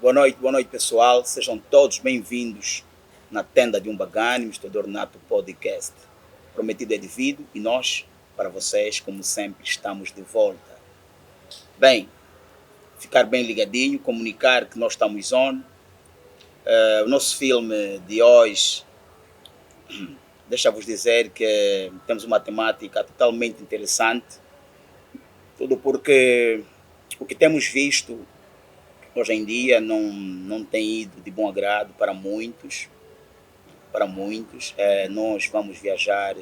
Boa noite pessoal, sejam todos bem-vindos na tenda de um Bagani, Mistrador Nato Podcast. Prometido é devido e nós, para vocês, como sempre, estamos de volta. Bem, ficar bem ligadinho, comunicar que nós estamos on. O nosso filme de hoje, deixa-vos dizer que temos uma temática totalmente interessante, tudo porque o que temos visto hoje em dia não tem ido de bom agrado para muitos. Nós vamos viajar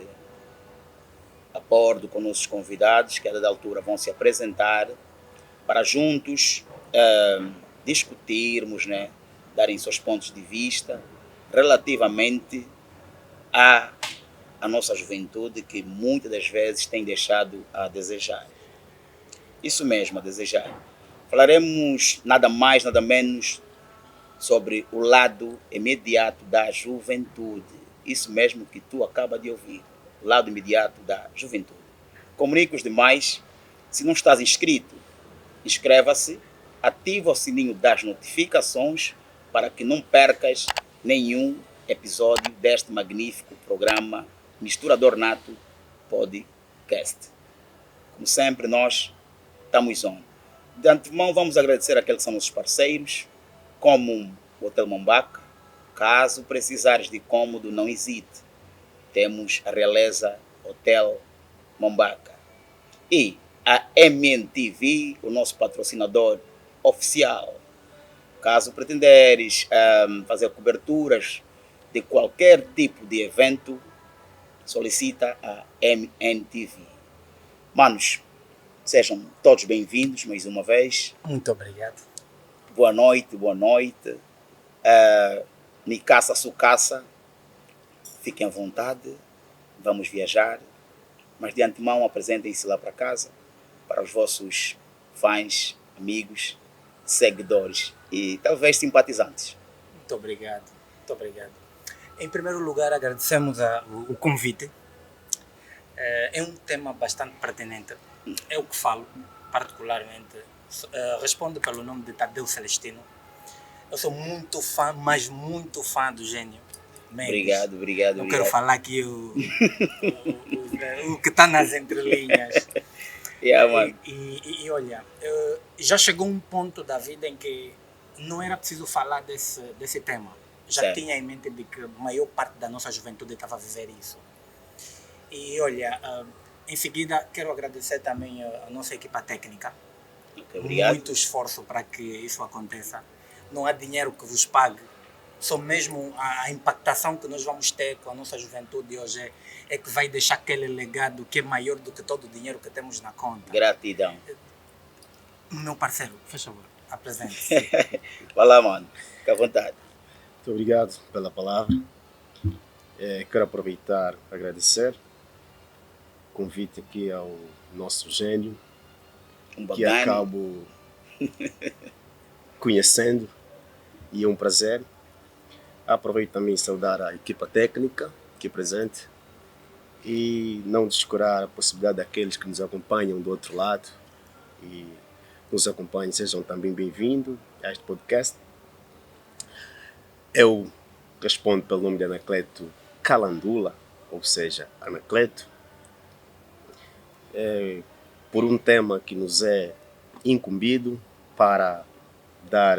a bordo com nossos convidados, que a dada altura vão se apresentar, para juntos discutirmos, né, darem seus pontos de vista relativamente à nossa juventude, que muitas das vezes tem deixado a desejar. Isso mesmo, a desejar. Falaremos nada mais, nada menos sobre o lado imediato da juventude. Isso mesmo que tu acaba de ouvir. O lado imediato da juventude. Comunique os demais. Se não estás inscrito, inscreva-se, ativa o sininho das notificações para que não percas nenhum episódio deste magnífico programa Misturador Nato Podcast. Como sempre, nós estamos on. De antemão, vamos agradecer àqueles que são nossos parceiros, como o Hotel Mombaca. Caso precisares de cômodo, não hesite. Temos a Realeza Hotel Mombaca. E a MNTV, o nosso patrocinador oficial. Caso pretenderes fazer coberturas de qualquer tipo de evento, solicita a MNTV. Manos, sejam todos bem-vindos mais uma vez. Muito obrigado. Boa noite. Nicaça, sucaça, fiquem à vontade, vamos viajar, mas de antemão apresentem-se lá para casa, para os vossos fãs, amigos, seguidores e talvez simpatizantes. Muito obrigado. Em primeiro lugar, agradecemos o convite. É um tema bastante pertinente. É o que falo, particularmente. Respondo pelo nome de Tadeu Celestino. Eu sou muito fã, mas muito fã do Gênio Mendes. Obrigado. Não quero falar aqui o que está nas entrelinhas. E olha, já chegou um ponto da vida em que não era preciso falar desse tema. Já certo. Tinha em mente de que a maior parte da nossa juventude estava a viver isso. E olha, em seguida quero agradecer também a nossa equipa técnica. Obrigado. Muito esforço para que isso aconteça. Não há dinheiro que vos pague. Só mesmo a impactação que nós vamos ter com a nossa juventude hoje é que vai deixar aquele legado que é maior do que todo o dinheiro que temos na conta. Gratidão. Meu parceiro, por favor, apresente-se. Vai lá, mano. Fica à vontade. Muito obrigado pela palavra. Quero aproveitar para agradecer o convite aqui ao nosso gênio, que acabo conhecendo, e é um prazer. Aproveito também saudar a equipa técnica aqui presente e não descurar a possibilidade daqueles que nos acompanham do outro lado e nos acompanhem, sejam também bem-vindos a este podcast. Eu respondo pelo nome de Anacleto Calandula, ou seja, Anacleto, por um tema que nos é incumbido para dar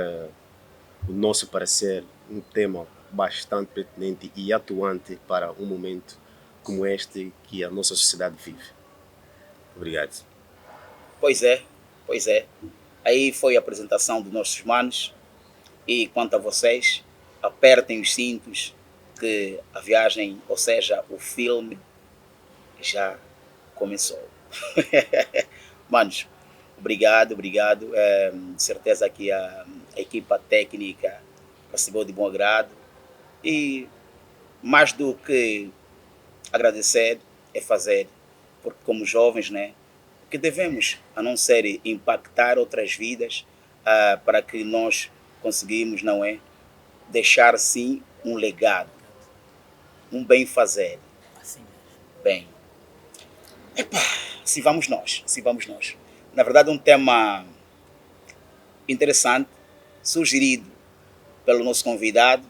o nosso parecer, um tema bastante pertinente e atuante para um momento como este que a nossa sociedade vive. Obrigado. Pois é. Aí foi a apresentação dos nossos manos e quanto a vocês, apertem os cintos que a viagem, ou seja, o filme já começou. Manos, obrigado. Certeza que a equipa técnica recebeu de bom agrado e mais do que agradecer é fazer, porque como jovens, né, o que devemos a não ser impactar outras vidas para que nós conseguimos, não é, deixar sim um legado, um bem fazer. Assim mesmo. Bem, se vamos nós. Na verdade, um tema interessante, sugerido pelo nosso convidado,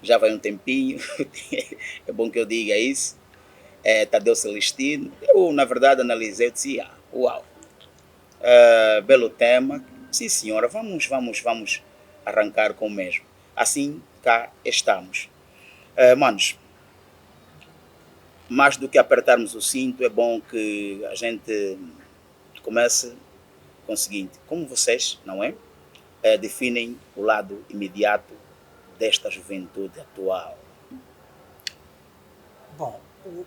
já vai um tempinho, é bom que eu diga isso, Tadeu Celestino. Eu, na verdade, analisei e disse, uau, belo tema, sim senhora, vamos arrancar com o mesmo. Assim, cá estamos. Manos, mais do que apertarmos o cinto, é bom que a gente comece com o seguinte, como vocês, não é? Definem o lado imediato desta juventude atual. Bom,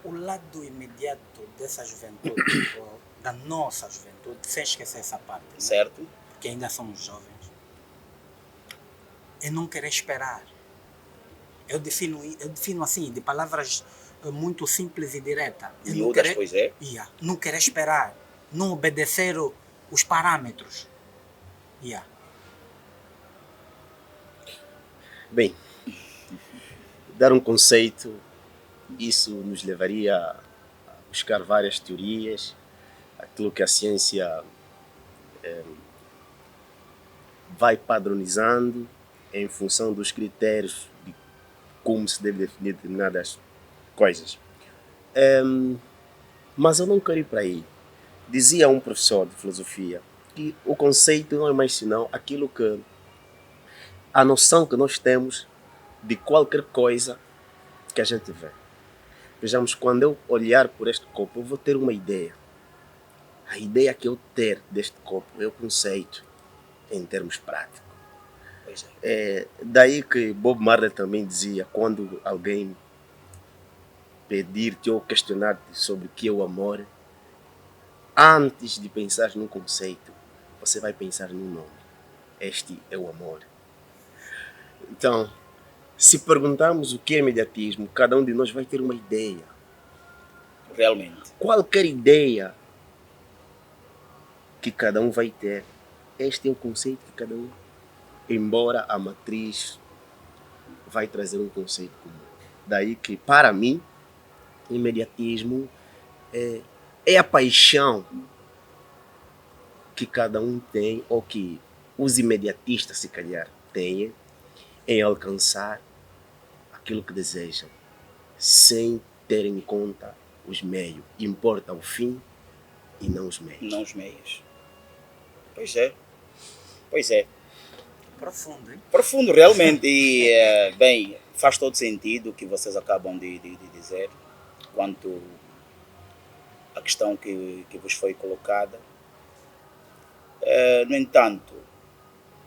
o lado imediato dessa juventude, ou da nossa juventude, sem esquecer essa parte, né? Certo? Porque ainda somos jovens, é não querer esperar. Eu defino assim, de palavras muito simples e diretas. Miúdas, pois é. Não querer esperar, não obedecer os parâmetros. Bem, dar um conceito, isso nos levaria a buscar várias teorias, aquilo que a ciência vai padronizando em função dos critérios de como se deve definir determinadas coisas. Mas eu não quero ir para aí. Dizia um professor de filosofia que o conceito não é mais senão aquilo que a noção que nós temos de qualquer coisa que a gente vê. Vejamos, quando eu olhar por este copo, eu vou ter uma ideia. A ideia que eu ter deste copo é o conceito em termos práticos. Daí que Bob Marley também dizia, quando alguém pedir-te ou questionar-te sobre o que é o amor, antes de pensar num conceito, você vai pensar num nome. Este é o amor. Então, se perguntarmos o que é imediatismo, cada um de nós vai ter uma ideia. Realmente. Qualquer ideia que cada um vai ter, este é o conceito que cada um, embora a matriz vai trazer um conceito comum. Daí que, para mim, imediatismo é a paixão que cada um tem, ou que os imediatistas, se calhar, têm, em alcançar aquilo que desejam, sem ter em conta os meios. Importa o fim e não os meios. Não os meios. Pois é. Pois é. Profundo, hein? Profundo, realmente. E, bem, faz todo sentido o que vocês acabam de dizer quanto à questão que vos foi colocada. No entanto,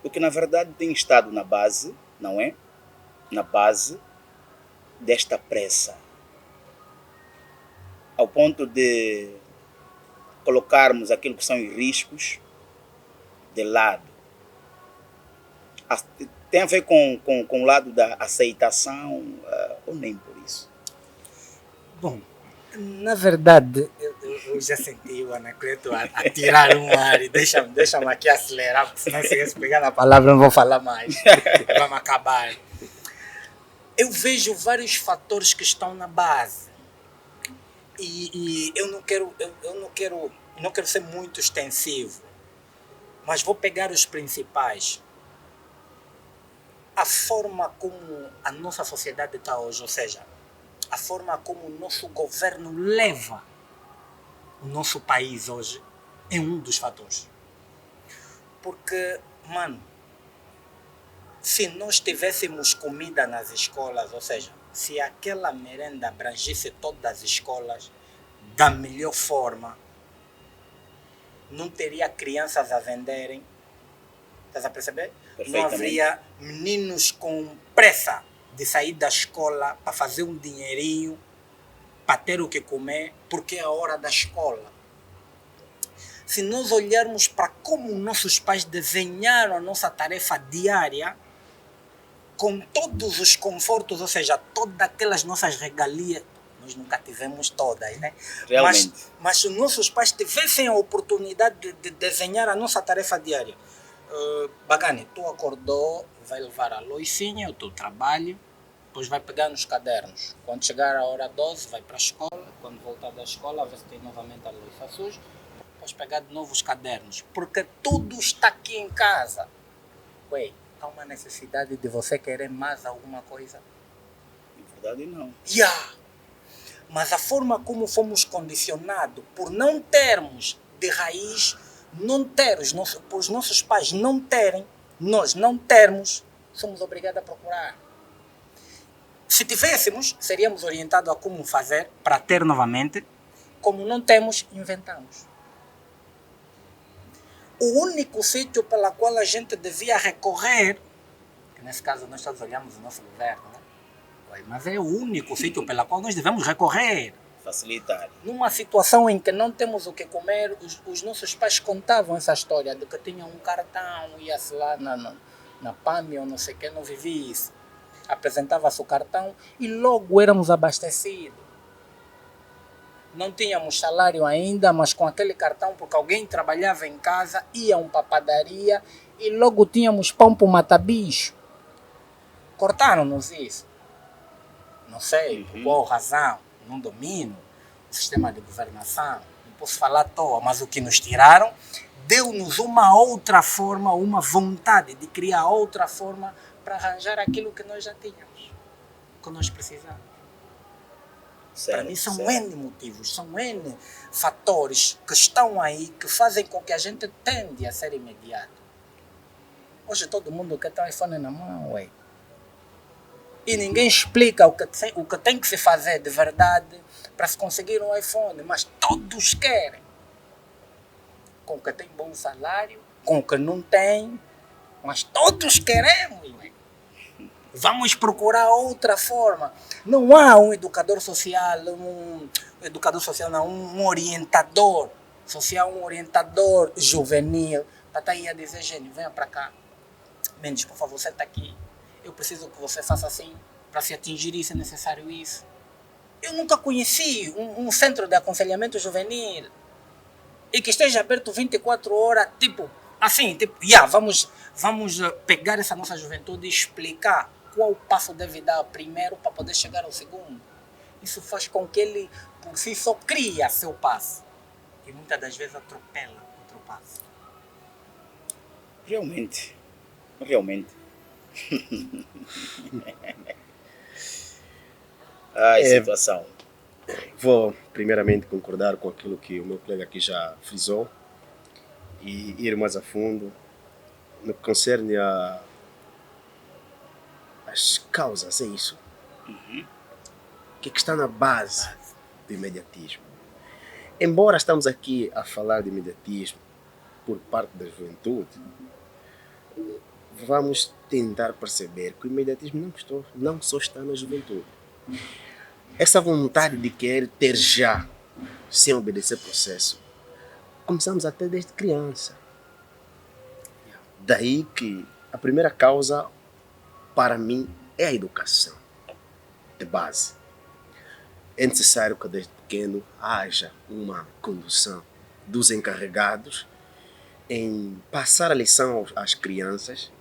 o que na verdade tem estado na base, não é? Na base desta pressa, ao ponto de colocarmos aquilo que são os riscos de lado. Tem a ver com o lado da aceitação ou nem por isso? Bom, na verdade, eu já senti o Anacleto a tirar um ar e deixa-me aqui acelerar, porque senão se eu pegar na palavra não vou falar mais. Vamos acabar. Eu vejo vários fatores que estão na base. E eu não quero ser muito extensivo, mas vou pegar os principais. A forma como a nossa sociedade está hoje, ou seja, a forma como o nosso governo leva o nosso país hoje é um dos fatores. Porque, mano, se nós tivéssemos comida nas escolas, ou seja, se aquela merenda abrangisse todas as escolas da melhor forma, não teria crianças a venderem, estás a perceber? Não haveria meninos com pressa de sair da escola para fazer um dinheirinho, para ter o que comer, porque é a hora da escola. Se nós olharmos para como nossos pais desenharam a nossa tarefa diária, com todos os confortos, ou seja, todas aquelas nossas regalias, nós nunca tivemos todas, né? Realmente. Mas se os nossos pais tivessem a oportunidade de desenhar a nossa tarefa diária, Bagane, tu acordou, vai levar a loucinha, o teu trabalho, depois vai pegar nos cadernos. Quando chegar a hora 12, vai para a escola. Quando voltar da escola, vê se tem novamente a louça suja. Depois pegar de novo os cadernos. Porque tudo está aqui em casa. Ué, há uma necessidade de você querer mais alguma coisa? Na verdade, não. Mas a forma como fomos condicionados por não termos de raiz, por os nossos pais não terem, nós não termos, somos obrigados a procurar. Se tivéssemos, seríamos orientados a como fazer para ter novamente. Como não temos, inventamos. O único sítio pelo qual a gente devia recorrer, que nesse caso nós todos olhamos o nosso governo, né? Mas é o único sítio pelo qual nós devemos recorrer. Facilitar. Numa situação em que não temos o que comer, os nossos pais contavam essa história de que tinham um cartão, ia-se lá na PAMI ou não sei o que, não vivi isso. Apresentava-se o cartão e logo éramos abastecidos. Não tínhamos salário ainda, mas com aquele cartão, porque alguém trabalhava em casa, íamos para a padaria e logo tínhamos pão para o mata-bicho. Cortaram-nos isso. Não sei por qual razão, não domino o sistema de governação, não posso falar à toa, mas o que nos tiraram deu-nos uma outra forma, uma vontade de criar outra forma para arranjar aquilo que nós já tínhamos, que nós precisávamos. Certo, para mim são certo. N motivos, são N fatores que estão aí, que fazem com que a gente tende a ser imediato. Hoje todo mundo quer ter um iPhone na mão, ué. E ninguém explica o que tem que se fazer de verdade para se conseguir um iPhone, mas todos querem. Com o que tem bom salário, com o que não tem, mas todos queremos, ué. Vamos procurar outra forma. Não há um educador social, um orientador social, um orientador juvenil, para estar aí a dizer, Gênio, venha para cá. Mendes, por favor, senta aqui. Eu preciso que você faça assim, para se atingir isso é necessário isso. Eu nunca conheci um centro de aconselhamento juvenil e que esteja aberto 24 horas, vamos pegar essa nossa juventude e explicar qual passo deve dar primeiro para poder chegar ao segundo. Isso faz com que ele, por si só, cria seu passo. E muitas das vezes atropela outro passo. Realmente. Situação. Vou primeiramente concordar com aquilo que o meu colega aqui já frisou e ir mais a fundo no que concerne as causas, é isso? O que está na base do imediatismo? Embora estamos aqui a falar de imediatismo por parte da juventude, vamos tentar perceber que o imediatismo não só está na juventude. Essa vontade de querer ter já, sem obedecer processo, começamos a ter desde criança. Daí que a primeira causa, para mim, é a educação de base. É necessário que desde pequeno haja uma condução dos encarregados em passar a lição às crianças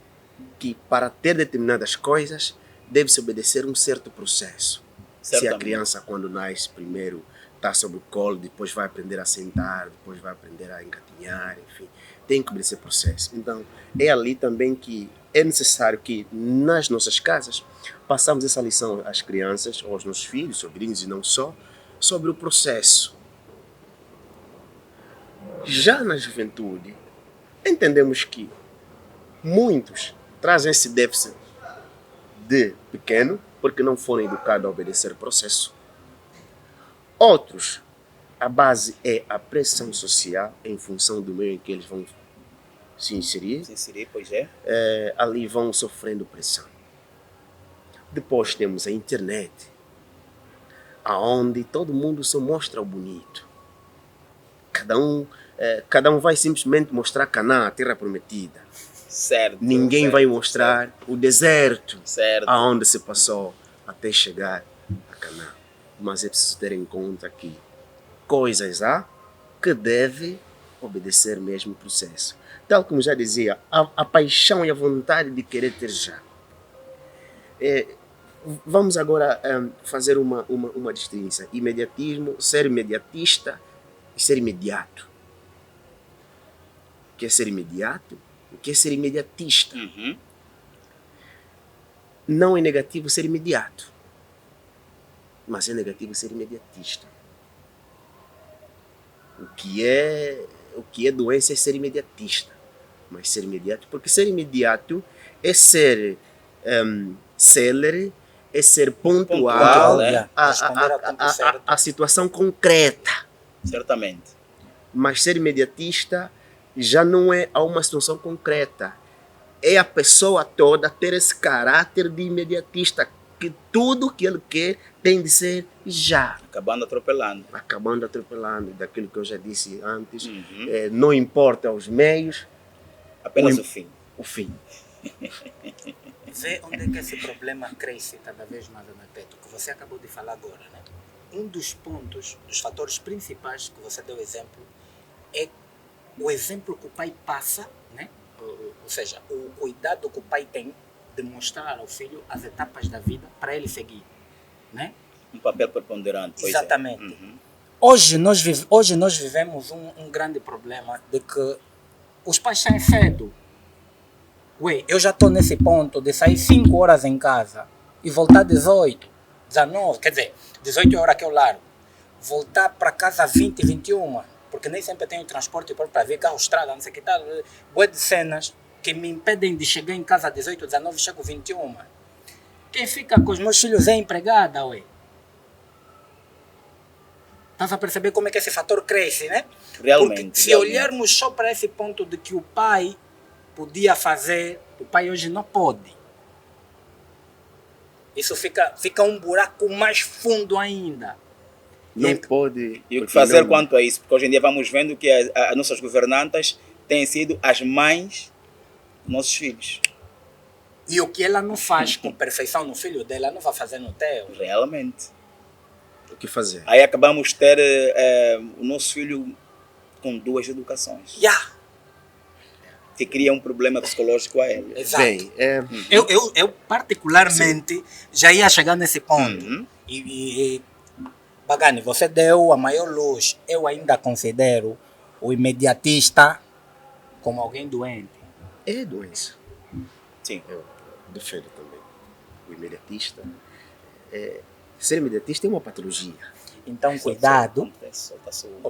que para ter determinadas coisas deve-se obedecer um certo processo. Se a criança, quando nasce, primeiro está sobre o colo, depois vai aprender a sentar, depois vai aprender a engatinhar, enfim, tem que obedecer processo. Então, é ali também que é necessário que nas nossas casas passamos essa lição às crianças, aos nossos filhos, sobrinhos e não só, sobre o processo. Já na juventude, entendemos que muitos trazem esse déficit de pequeno, porque não foram educados a obedecer o processo. Outros, a base é a pressão social em função do meio em que eles vão se inserir. Pois é. Ali vão sofrendo pressão. Depois temos a internet, aonde todo mundo só mostra o bonito. Cada um vai simplesmente mostrar Canaã, a terra prometida. Certo. Ninguém vai mostrar o deserto, certo, aonde se passou até chegar a Canaã. Mas é preciso ter em conta que coisas há que devem obedecer mesmo o processo. Tal como já dizia, a paixão e a vontade de querer ter já. Vamos agora fazer uma distinção. Imediatismo, ser imediatista e ser imediato. O que é ser imediato? O que é ser imediatista? não é negativo ser imediato, mas é negativo ser imediatista. O que é doença é ser imediatista, mas ser imediato, porque ser imediato é ser célere, é ser pontual, né? Responder ao tempo certo. a situação concreta. Certamente. Mas ser imediatista já não é a uma situação concreta. É a pessoa toda ter esse caráter de imediatista, que tudo que ele quer tem de ser já. Acabando atropelando. Acabando atropelando, daquilo que eu já disse antes. Uhum. Não importa os meios, Apenas o fim. o fim. Vê onde é que esse problema cresce cada vez mais, Anapeto, que você acabou de falar agora, né? Um dos pontos, dos fatores principais que você deu exemplo, é o exemplo que o pai passa, né? Ou seja, o cuidado que o pai tem de mostrar ao filho as etapas da vida para ele seguir, né? Um papel preponderante. Pois Exatamente. É. Uhum. Hoje nós vivemos um grande problema de que os pais saem cedo. Ué, eu já estou nesse ponto de sair 5 horas em casa e voltar 18, 19, quer dizer, 18 horas que eu largo. Voltar para casa 20, 21, porque nem sempre tenho transporte para vir carro, estrada, não sei o que tal. Boa de cenas que me impedem de chegar em casa 18, 19, chego 21. Quem fica com os meus filhos é empregada, ué. Estás a perceber como é que esse fator cresce, né? Realmente. Porque se realmente. olharmos só para esse ponto de que o pai podia fazer, o pai hoje não pode. Isso fica um buraco mais fundo ainda. Não pode. E o que porque fazer não- quanto a isso? Porque hoje em dia vamos vendo que as nossas governantas têm sido as mães dos nossos filhos. E o que ela não faz com perfeição no filho dela, não vai fazer no teu. Realmente. O que fazer? Aí acabamos de ter o nosso filho com 2 educações. Yeah. Que cria um problema psicológico a ele. Exato. Bem, Eu particularmente já ia chegar nesse ponto. Uhum. E Bagani, você deu a maior luz. Eu ainda considero o imediatista como alguém doente. é doença. Sim. Eu defendo também o imediatista. Ser imediatista é uma patologia. Então, cuidado. Solta-se o-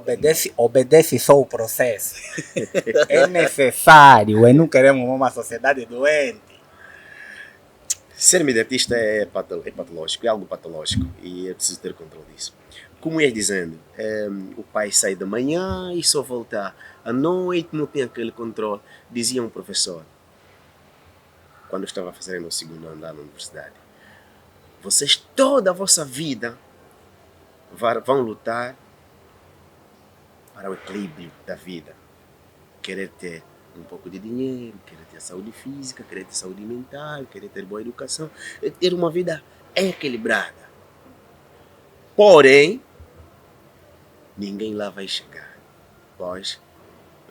Obedece só o processo. É necessário. E não queremos uma sociedade doente. Ser imediatista é patológico, é algo patológico e é preciso ter controle disso. Como ia dizendo, o pai sai da manhã e só volta à noite, não tem aquele controle. Dizia um professor, quando eu estava fazendo o segundo andar na universidade, vocês toda a vossa vida vão lutar para o equilíbrio da vida. Querer ter um pouco de dinheiro, querer ter saúde física, querer ter saúde mental, querer ter boa educação, ter uma vida equilibrada. Porém, ninguém lá vai chegar, pois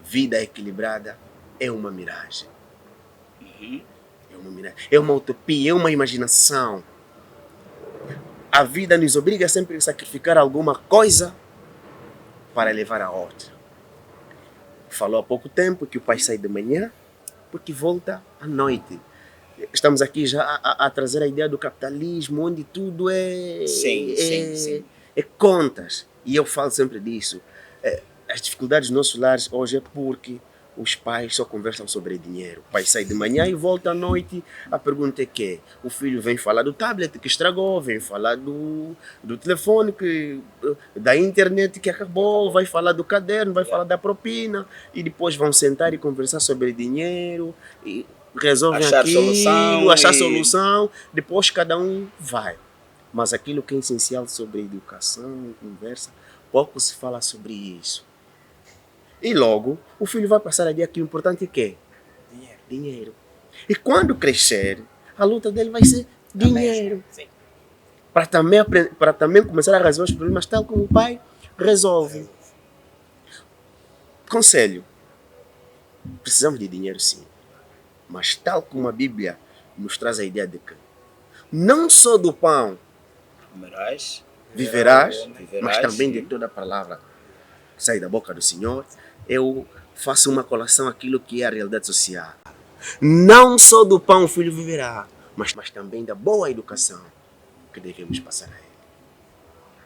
vida equilibrada é uma miragem. Uhum. É uma miragem, é uma utopia, é uma imaginação. A vida nos obriga sempre a sacrificar alguma coisa para levar a outra. Falou há pouco tempo que o pai sai de manhã porque volta à noite. Estamos aqui já a trazer a ideia do capitalismo, onde tudo Sim. é contas. E eu falo sempre disso. As dificuldades dos nossos lares hoje é porque os pais só conversam sobre dinheiro. O pai sai de manhã e volta à noite. A pergunta é que o filho vem falar do tablet que estragou, vem falar do telefone, da internet que acabou, vai falar do caderno, vai falar da propina, e depois vão sentar e conversar sobre dinheiro, e resolvem Achar aquilo, solução achar e- solução, depois cada um vai. Mas aquilo que é essencial sobre educação, conversa, pouco se fala sobre isso. E logo, o filho vai passar a dia que o importante é que Dinheiro. dinheiro. E quando crescer, a luta dele vai ser dinheiro. Sim. Para também começar a resolver os problemas tal como o pai resolve. Conselho. Precisamos de dinheiro sim. Mas tal como a Bíblia nos traz a ideia de que não só do pão Comerás, viverás, mas viverás, também de sim. toda a palavra que sai da boca do Senhor. Eu faço uma colação àquilo que é a realidade social. Não só do pão o filho viverá, mas também da boa educação que devemos passar a ele.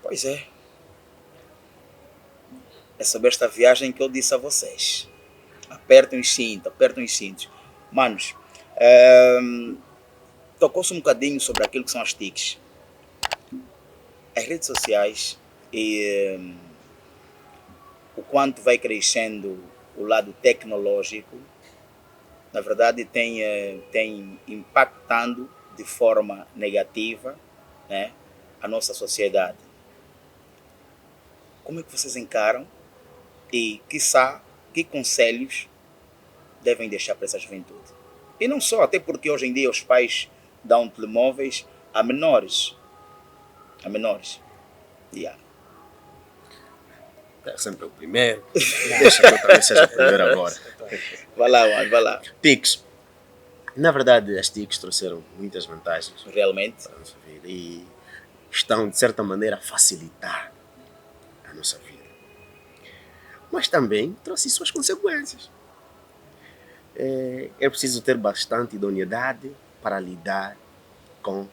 Pois é. É sobre esta viagem que eu disse a vocês. Apertem os cintos, apertem os cintos. Manos, tocou-se um bocadinho sobre aquilo que são as TICs. As redes sociais e o quanto vai crescendo o lado tecnológico, na verdade tem impactando de forma negativa, né, a nossa sociedade. Como é que vocês encaram e, quiçá, que conselhos devem deixar para essa juventude? E não só, até porque hoje em dia os pais dão telemóveis a menores. A menores. Yeah. É sempre o primeiro. Deixa que eu também seja o primeiro agora. Vai lá, mano, vai lá. TICs. Na verdade, as TICs trouxeram muitas vantagens Realmente. para a nossa vida e estão, de certa maneira, a facilitar a nossa vida. Mas também trouxe suas consequências. É preciso ter bastante idoneidade para lidar com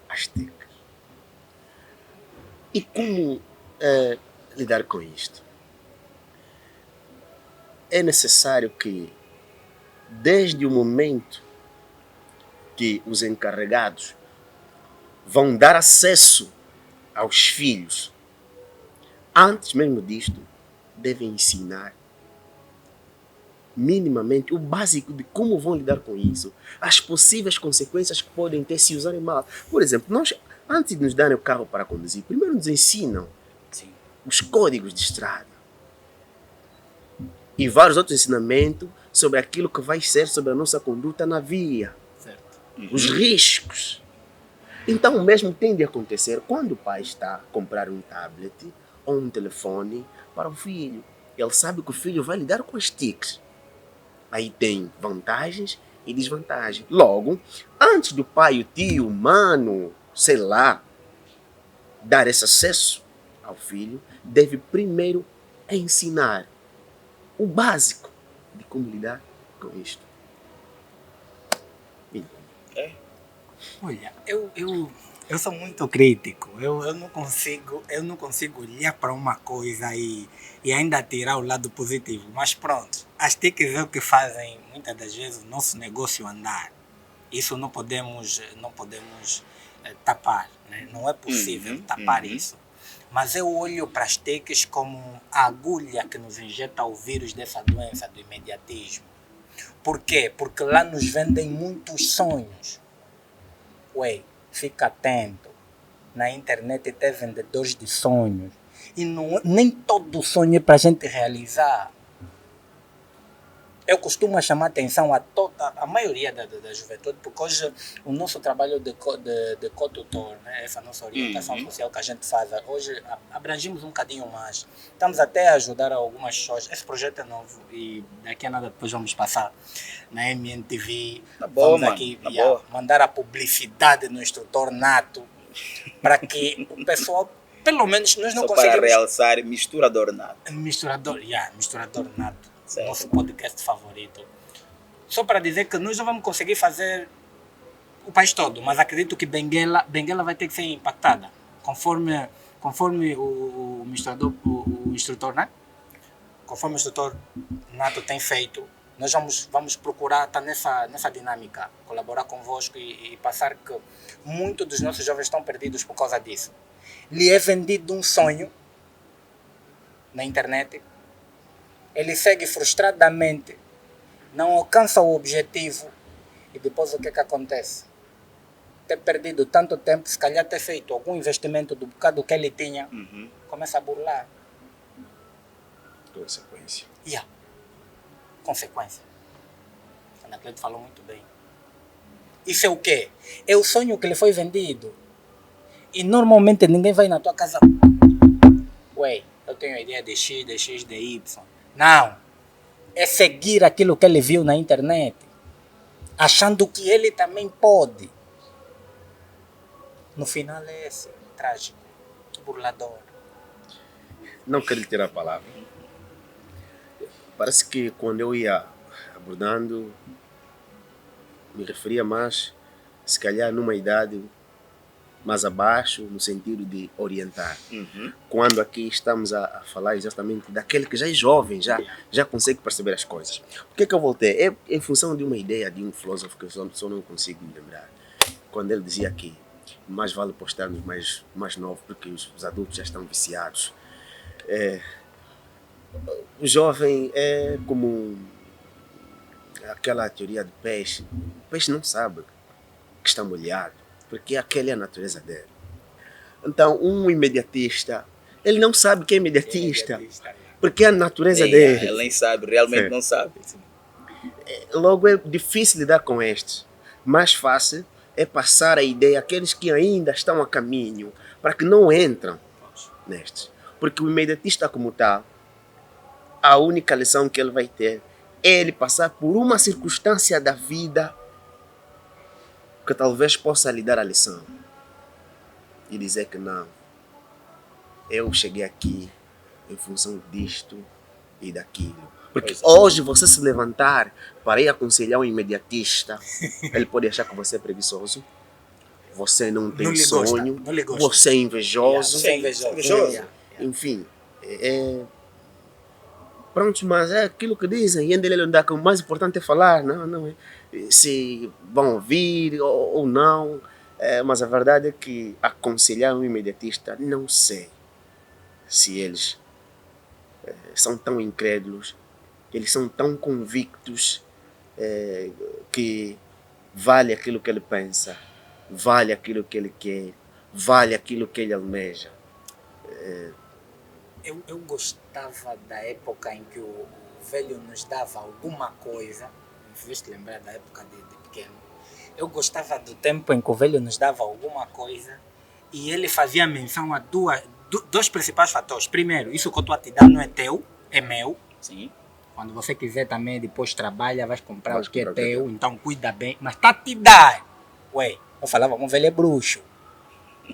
as TICs. E como lidar com isto? É necessário que, desde o momento que os encarregados vão dar acesso aos filhos, antes mesmo disto, devem ensinar minimamente o básico de como vão lidar com isso, as possíveis consequências que podem ter se usarem mal. Por exemplo, nós, antes de nos darem o carro para conduzir, primeiro nos ensinam os códigos de estrada e vários outros ensinamentos sobre aquilo que vai ser sobre a nossa conduta na via, Certo. os riscos. Então o mesmo tem de acontecer quando o pai está a comprar um tablet ou um telefone para o filho. Ele sabe que o filho vai lidar com as TICs. Aí tem vantagens e desvantagens. Logo, antes do pai, o tio, o mano, sei lá, dar esse acesso ao filho, deve primeiro ensinar o básico de como lidar com isto. Olha, eu sou muito crítico. Eu não consigo olhar para uma coisa e ainda tirar o lado positivo. Mas pronto, as TICs é o que fazem muitas das vezes o nosso negócio andar. Isso não podemos tapar, né? Não é possível tapar isso. Mas eu olho para as TICs como a agulha que nos injeta o vírus dessa doença do imediatismo. Por quê? Porque lá nos vendem muitos sonhos. Ué, fica atento. Na internet tem vendedores de sonhos. E nem todo sonho é para a gente realizar. Eu costumo chamar atenção a maioria da juventude, porque hoje o nosso trabalho de co-tutor, né, essa nossa orientação social que a gente faz, hoje abrangimos um bocadinho mais. Estamos até a ajudar algumas pessoas. Esse projeto é novo e daqui a nada depois vamos passar na MNTV. Vamos aqui mandar a publicidade no instrutor nato para que o pessoal, pelo menos nós não conseguimos... para realçar misturador nato. Misturador nato. Certo. Nosso podcast favorito. Só para dizer que nós não vamos conseguir fazer o país todo, mas acredito que Benguela vai ter que ser impactada, conforme o instrutor, né? Conforme o instrutor nato tem feito, nós vamos procurar estar nessa dinâmica, colaborar convosco e passar que muitos dos nossos jovens estão perdidos por causa disso. Lhe é vendido um sonho na internet. Ele segue frustradamente, não alcança o objetivo e depois o que acontece? Ter perdido tanto tempo, se calhar ter feito algum investimento do bocado que ele tinha, começa a burlar. Consequência. Consequência. A Anacleto falou muito bem. Isso é o quê? É o sonho que lhe foi vendido. E normalmente ninguém vai na tua casa. Ué, eu tenho a ideia de X, de X, de Y. Não, é seguir aquilo que ele viu na internet, achando que ele também pode. No final é esse, trágico, burlador. Não quero lhe tirar a palavra. Parece que quando eu ia abordando, me referia mais se calhar numa idade mais abaixo, no sentido de orientar. Quando aqui estamos a falar exatamente daquele que já é jovem, já consegue perceber as coisas. Por que eu voltei? É em função de uma ideia de um filósofo que eu só não consigo me lembrar. Quando ele dizia que mais vale postar nos mais novos, porque os adultos já estão viciados. O jovem é como aquela teoria do peixe. O peixe não sabe que está molhado, porque aquela é a natureza dele. Então, um imediatista, ele não sabe que é imediatista, porque é a natureza dele. Ele nem sabe, realmente não sabe. Logo, é difícil lidar com estes. Mais fácil é passar a ideia àqueles que ainda estão a caminho, para que não entram nestes. Porque o imediatista como tal, a única lição que ele vai ter é ele passar por uma circunstância da vida que talvez possa lhe dar a lição. E dizer que não, eu cheguei aqui em função disto e daquilo. Porque hoje você se levantar para ir aconselhar um imediatista, ele pode achar que você é preguiçoso, você não tem sonho, você é invejoso. Enfim, pronto, mas é aquilo que dizem, e ainda ele dá que o mais importante é falar, não é se vão ouvir ou não, mas a verdade é que aconselhar um imediatista, não sei se eles são tão incrédulos, eles são tão convictos que vale aquilo que ele pensa, vale aquilo que ele quer, vale aquilo que ele almeja. Eu gostava da época em que o velho nos dava alguma coisa, me fizeste lembrar da época de pequeno. Eu gostava do tempo em que o velho nos dava alguma coisa e ele fazia menção a dois principais fatores. Primeiro, isso que eu estou a te dar não é teu, é meu. Sim. Quando você quiser também, depois trabalha, vais comprar o que é teu, então cuida bem. Mas está a te dar. Ué, eu falava, o velho é bruxo.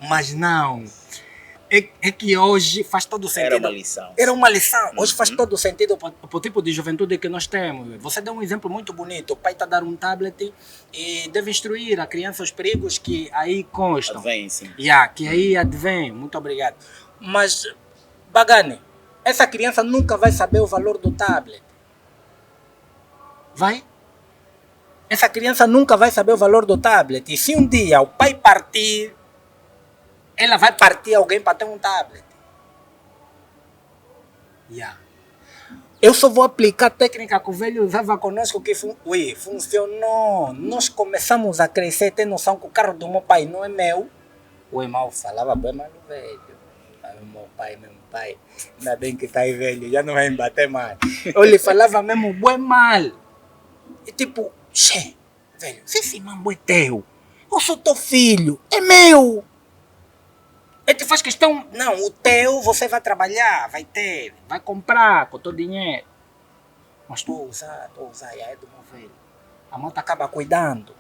Mas não. É que hoje faz todo sentido. Era uma lição. Hoje faz todo sentido para o tipo de juventude que nós temos. Você deu um exemplo muito bonito. O pai está a dar um tablet e deve instruir a criança os perigos que aí constam. Advém, sim. Que aí advém. Muito obrigado. Mas, Bagani, essa criança nunca vai saber o valor do tablet. Vai? Essa criança nunca vai saber o valor do tablet. E se um dia o pai partir, ela vai partir alguém para ter um tablet. Eu só vou aplicar a técnica que o velho usava conosco que funcionou. Nós começamos a crescer, ter noção que o carro do meu pai não é meu. O irmão falava bem mal do velho. Meu pai, ainda bem que está aí velho, já não vai me bater mais. Eu lhe falava mesmo bem mal. E tipo, velho, se esse mambo é teu, eu sou teu filho, é meu. Ele te faz questão, não, o teu você vai trabalhar, vai ter, vai comprar com o teu dinheiro. Mas estou a usar, e aí é do meu velho. A malta acaba cuidando,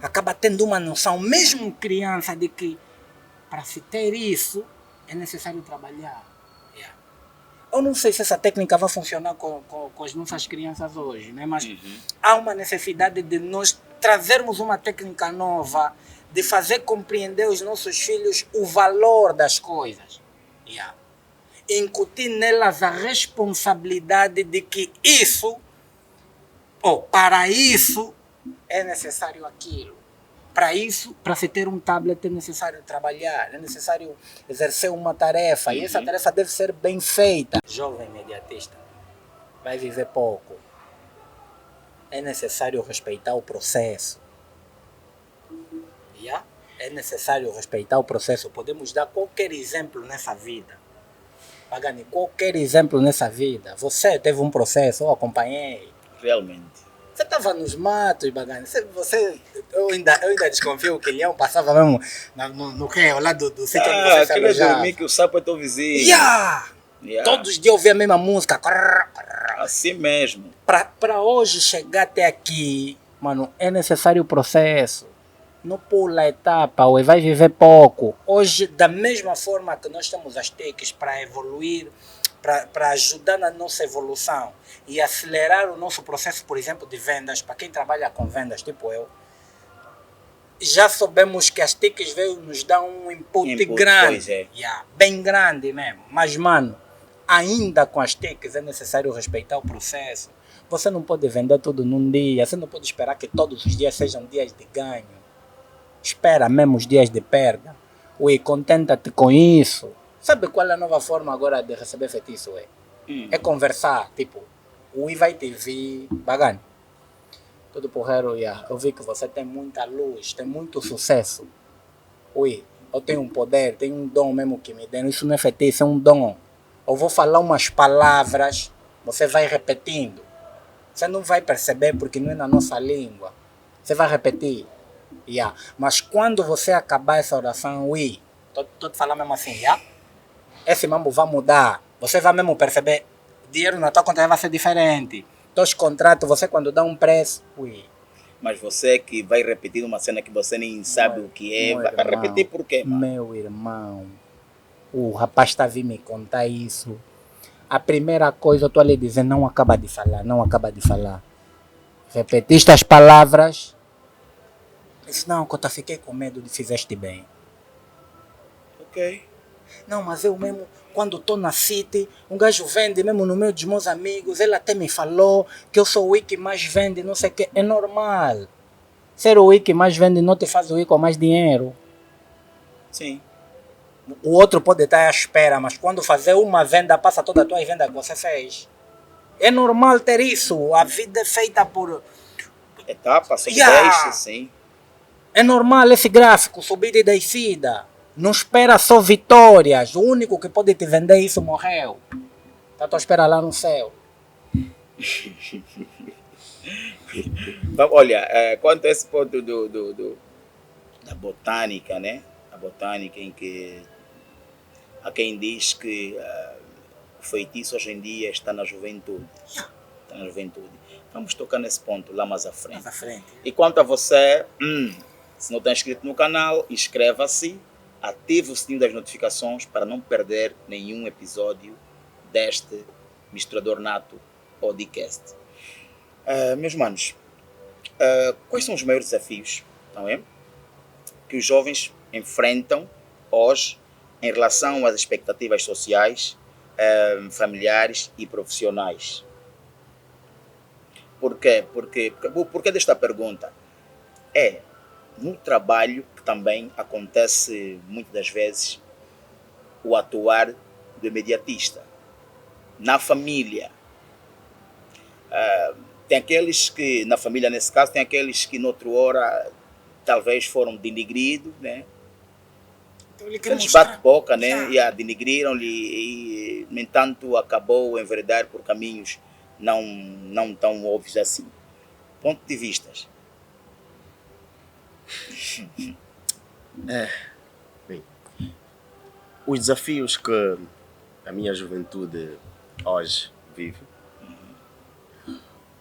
acaba tendo uma noção, mesmo criança, de que para se ter isso é necessário trabalhar. Eu não sei se essa técnica vai funcionar com as nossas crianças hoje, né? Mas há uma necessidade de nós trazermos uma técnica nova, de fazer compreender aos nossos filhos o valor das coisas. Incutir nelas a responsabilidade de que para isso é necessário aquilo. Para isso, para se ter um tablet é necessário trabalhar, é necessário exercer uma tarefa, e essa tarefa deve ser bem feita. Jovem imediatista, vai viver pouco. É necessário respeitar o processo. É necessário respeitar o processo. Podemos dar qualquer exemplo nessa vida. Bagani, qualquer exemplo nessa vida. Você teve um processo, eu acompanhei. Realmente. Você estava nos matos, Bagani. Eu ainda desconfio que o leão passava mesmo no que? Ao lado do sítio onde você se alojava. Dormir que o sapo é teu vizinho. Todos os dias eu ouvia a mesma música. Assim mesmo. Para hoje chegar até aqui, mano, é necessário o processo. Não pula a etapa, ou vai viver pouco. Hoje, da mesma forma que nós temos as TICs para evoluir, para ajudar na nossa evolução e acelerar o nosso processo, por exemplo, de vendas, para quem trabalha com vendas, tipo eu, já soubemos que as TICs veio nos dar um input Input, grande, pois é. yeah, bem grande mesmo. Mas, mano, ainda com as TICs é necessário respeitar o processo. Você não pode vender tudo num dia, você não pode esperar que todos os dias sejam dias de ganho. Espera mesmo os dias de perda. Ui, contenta-te com isso. Sabe qual é a nova forma agora de receber feitiço? É conversar, tipo, o Ui vai te vir, bagano. Tudo porreiro, yeah. Eu vi que você tem muita luz, tem muito sucesso. Ui, eu tenho um poder, tenho um dom mesmo que me deram. Isso não é feitiço, é um dom. Eu vou falar umas palavras, você vai repetindo. Você não vai perceber porque não é na nossa língua. Você vai repetir. Yeah. Mas quando você acabar essa oração, ui, tô te falando mesmo assim, yeah? Esse mambo vai mudar. Você vai mesmo perceber, dinheiro na tua conta vai ser diferente. Teus contratos, você quando dá um preço, ui. Mas você que vai repetir uma cena que você nem sabe o que é, vai repetir por quê, mano? Meu irmão, o rapaz está a vir me contar isso. A primeira coisa eu estou a lhe dizer, não acaba de falar, não acaba de falar. Repetiste as palavras. Disse, não, Cota, fiquei com medo de fizeste bem. Ok. Não, mas eu mesmo, quando estou na City, um gajo vende mesmo no meio dos meus amigos, ele até me falou que eu sou o Wii que mais vende, não sei o que. É normal. Ser o Wii que mais vende não te faz o Wii com mais dinheiro. Sim. O outro pode estar à espera, mas quando fazer uma venda, passa toda a tua venda que você fez. É normal ter isso. A vida é feita por... Etapa, sobe, Yeah. desce, sim. É normal esse gráfico, subida e descida. Não espera só vitórias. O único que pode te vender isso morreu. Tá à tua espera lá no céu. Olha, quanto a esse ponto da botânica, né? A botânica em que há quem diz que o feitiço hoje em dia está na juventude. Está na juventude. Vamos tocar nesse ponto lá mais à frente. Mais à frente. E quanto a você, se não está inscrito no canal, inscreva-se, ative o sininho das notificações para não perder nenhum episódio deste Misturador Nato Podcast. Meus manos, quais são os maiores desafios, não é, que os jovens enfrentam hoje em relação às expectativas sociais, familiares e profissionais? Por quê? Porque desta pergunta? No trabalho que também acontece muitas das vezes o atuar do imediatista. Na família, tem aqueles que, na família nesse caso, tem aqueles que noutra hora talvez foram denigridos, né? Então, ele Eles bate-boca, né? E denigriram-lhe e, no entanto, acabou a enveredar por caminhos não tão óbvios assim. Ponto de vistas. Bem, os desafios que a minha juventude hoje vive,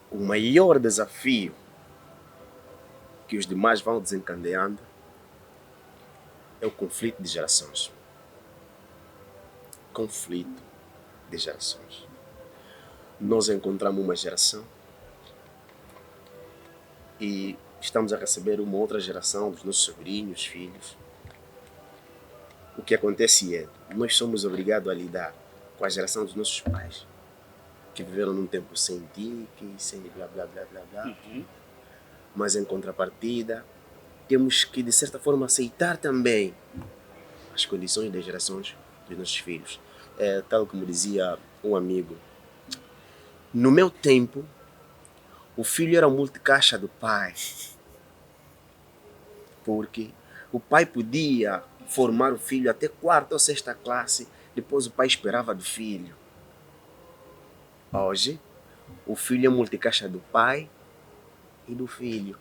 o maior desafio que os demais vão desencadeando é o conflito de gerações. Conflito de gerações. Nós encontramos uma geração e estamos a receber uma outra geração dos nossos sobrinhos, filhos. O que acontece é, nós somos obrigados a lidar com a geração dos nossos pais, que viveram num tempo sem TIC, sem blá blá blá blá blá. Mas em contrapartida, temos que de certa forma aceitar também as condições das gerações dos nossos filhos. Tal como dizia um amigo, no meu tempo, o filho era o multicaixa do pai, porque o pai podia formar o filho até 4ª ou 6ª classe, depois o pai esperava do filho. Hoje, o filho é multicaixa do pai e do filho,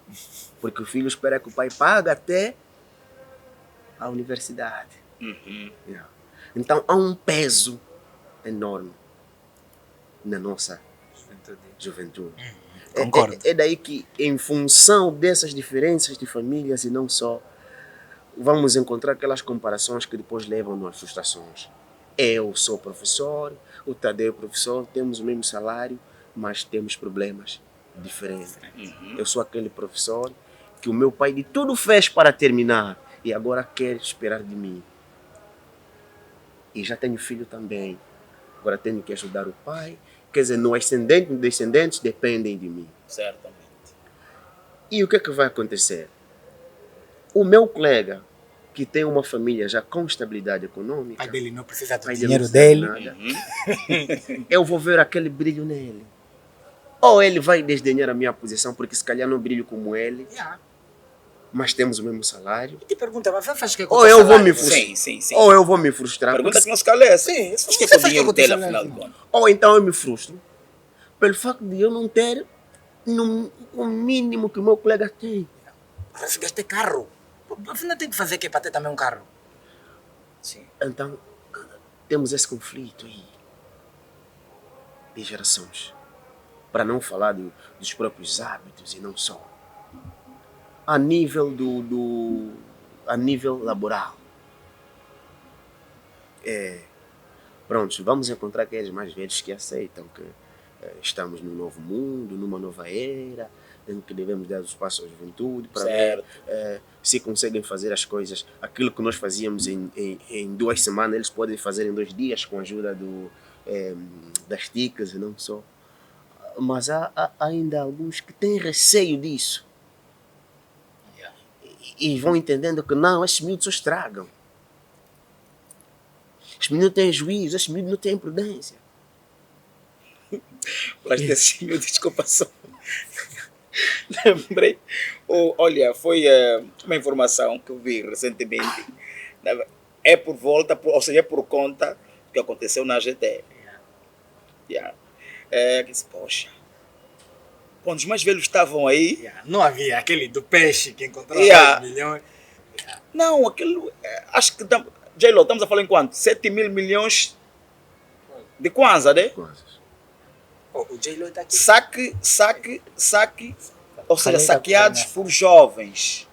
porque o filho espera que o pai pague até a universidade. Então há um peso enorme na nossa juventude. Concordo. É daí que, em função dessas diferenças de famílias e não só, vamos encontrar aquelas comparações que depois levam às frustrações. Eu sou professor, o Tadeu é professor, temos o mesmo salário, mas temos problemas diferentes. Eu sou aquele professor que o meu pai de tudo fez para terminar e agora quer esperar de mim. E já tenho filho também. Agora tenho que ajudar o pai. Quer dizer, no ascendente, os descendentes dependem de mim. Certamente. E o que é que vai acontecer? O meu colega, que tem uma família já com estabilidade O econômica, pai dele não precisa do pai dinheiro não precisa de dele. nada, eu vou ver aquele brilho nele. Ou ele vai desdenhar a minha posição, porque se calhar não brilho como ele, Yeah. mas temos o mesmo salário. E te pergunta, mas faz o que é com o Ou teu eu vou salário? me frustrar. Sim, sim, sim. Ou eu vou me frustrar. Pergunta porque- que não se cala é essa. Sim, Acho você que é com o faz dinheiro o que eu tô dele, falando. afinal de contas. Ou então eu me frustro pelo facto de eu não ter o mínimo que o meu colega tem. Mas se gasta carro. Afinal tem que fazer o que para ter também um carro? Sim. Então, temos esse conflito aí de gerações. Para não falar dos próprios hábitos e não só. A nível a nível laboral. Pronto, vamos encontrar aqueles mais velhos que aceitam que estamos num novo mundo, numa nova era, em que devemos dar o espaço à juventude para ver se conseguem fazer as coisas. Aquilo que nós fazíamos em 2 semanas, eles podem fazer em 2 dias com a ajuda das TICs e não só. Mas há ainda alguns que têm receio disso. E vão entendendo que não, esses miúdos só estragam. Esses miúdos não têm juízo, esses miúdos não têm prudência. Desculpa só. Lembrei. Olha, foi uma informação que eu vi recentemente. É por volta, ou seja, é por conta do que aconteceu na AGT. Yeah. Que disse, poxa, quando os mais velhos estavam aí. Yeah. Não havia aquele do peixe que encontrou 10 milhões. Não, aquilo. Acho que. J-Lo, estamos a falar em quanto? 7 mil milhões de kwanza, né? O J-Lo está aqui. Saque, ou seja, Falei da saqueados nação. por jovens.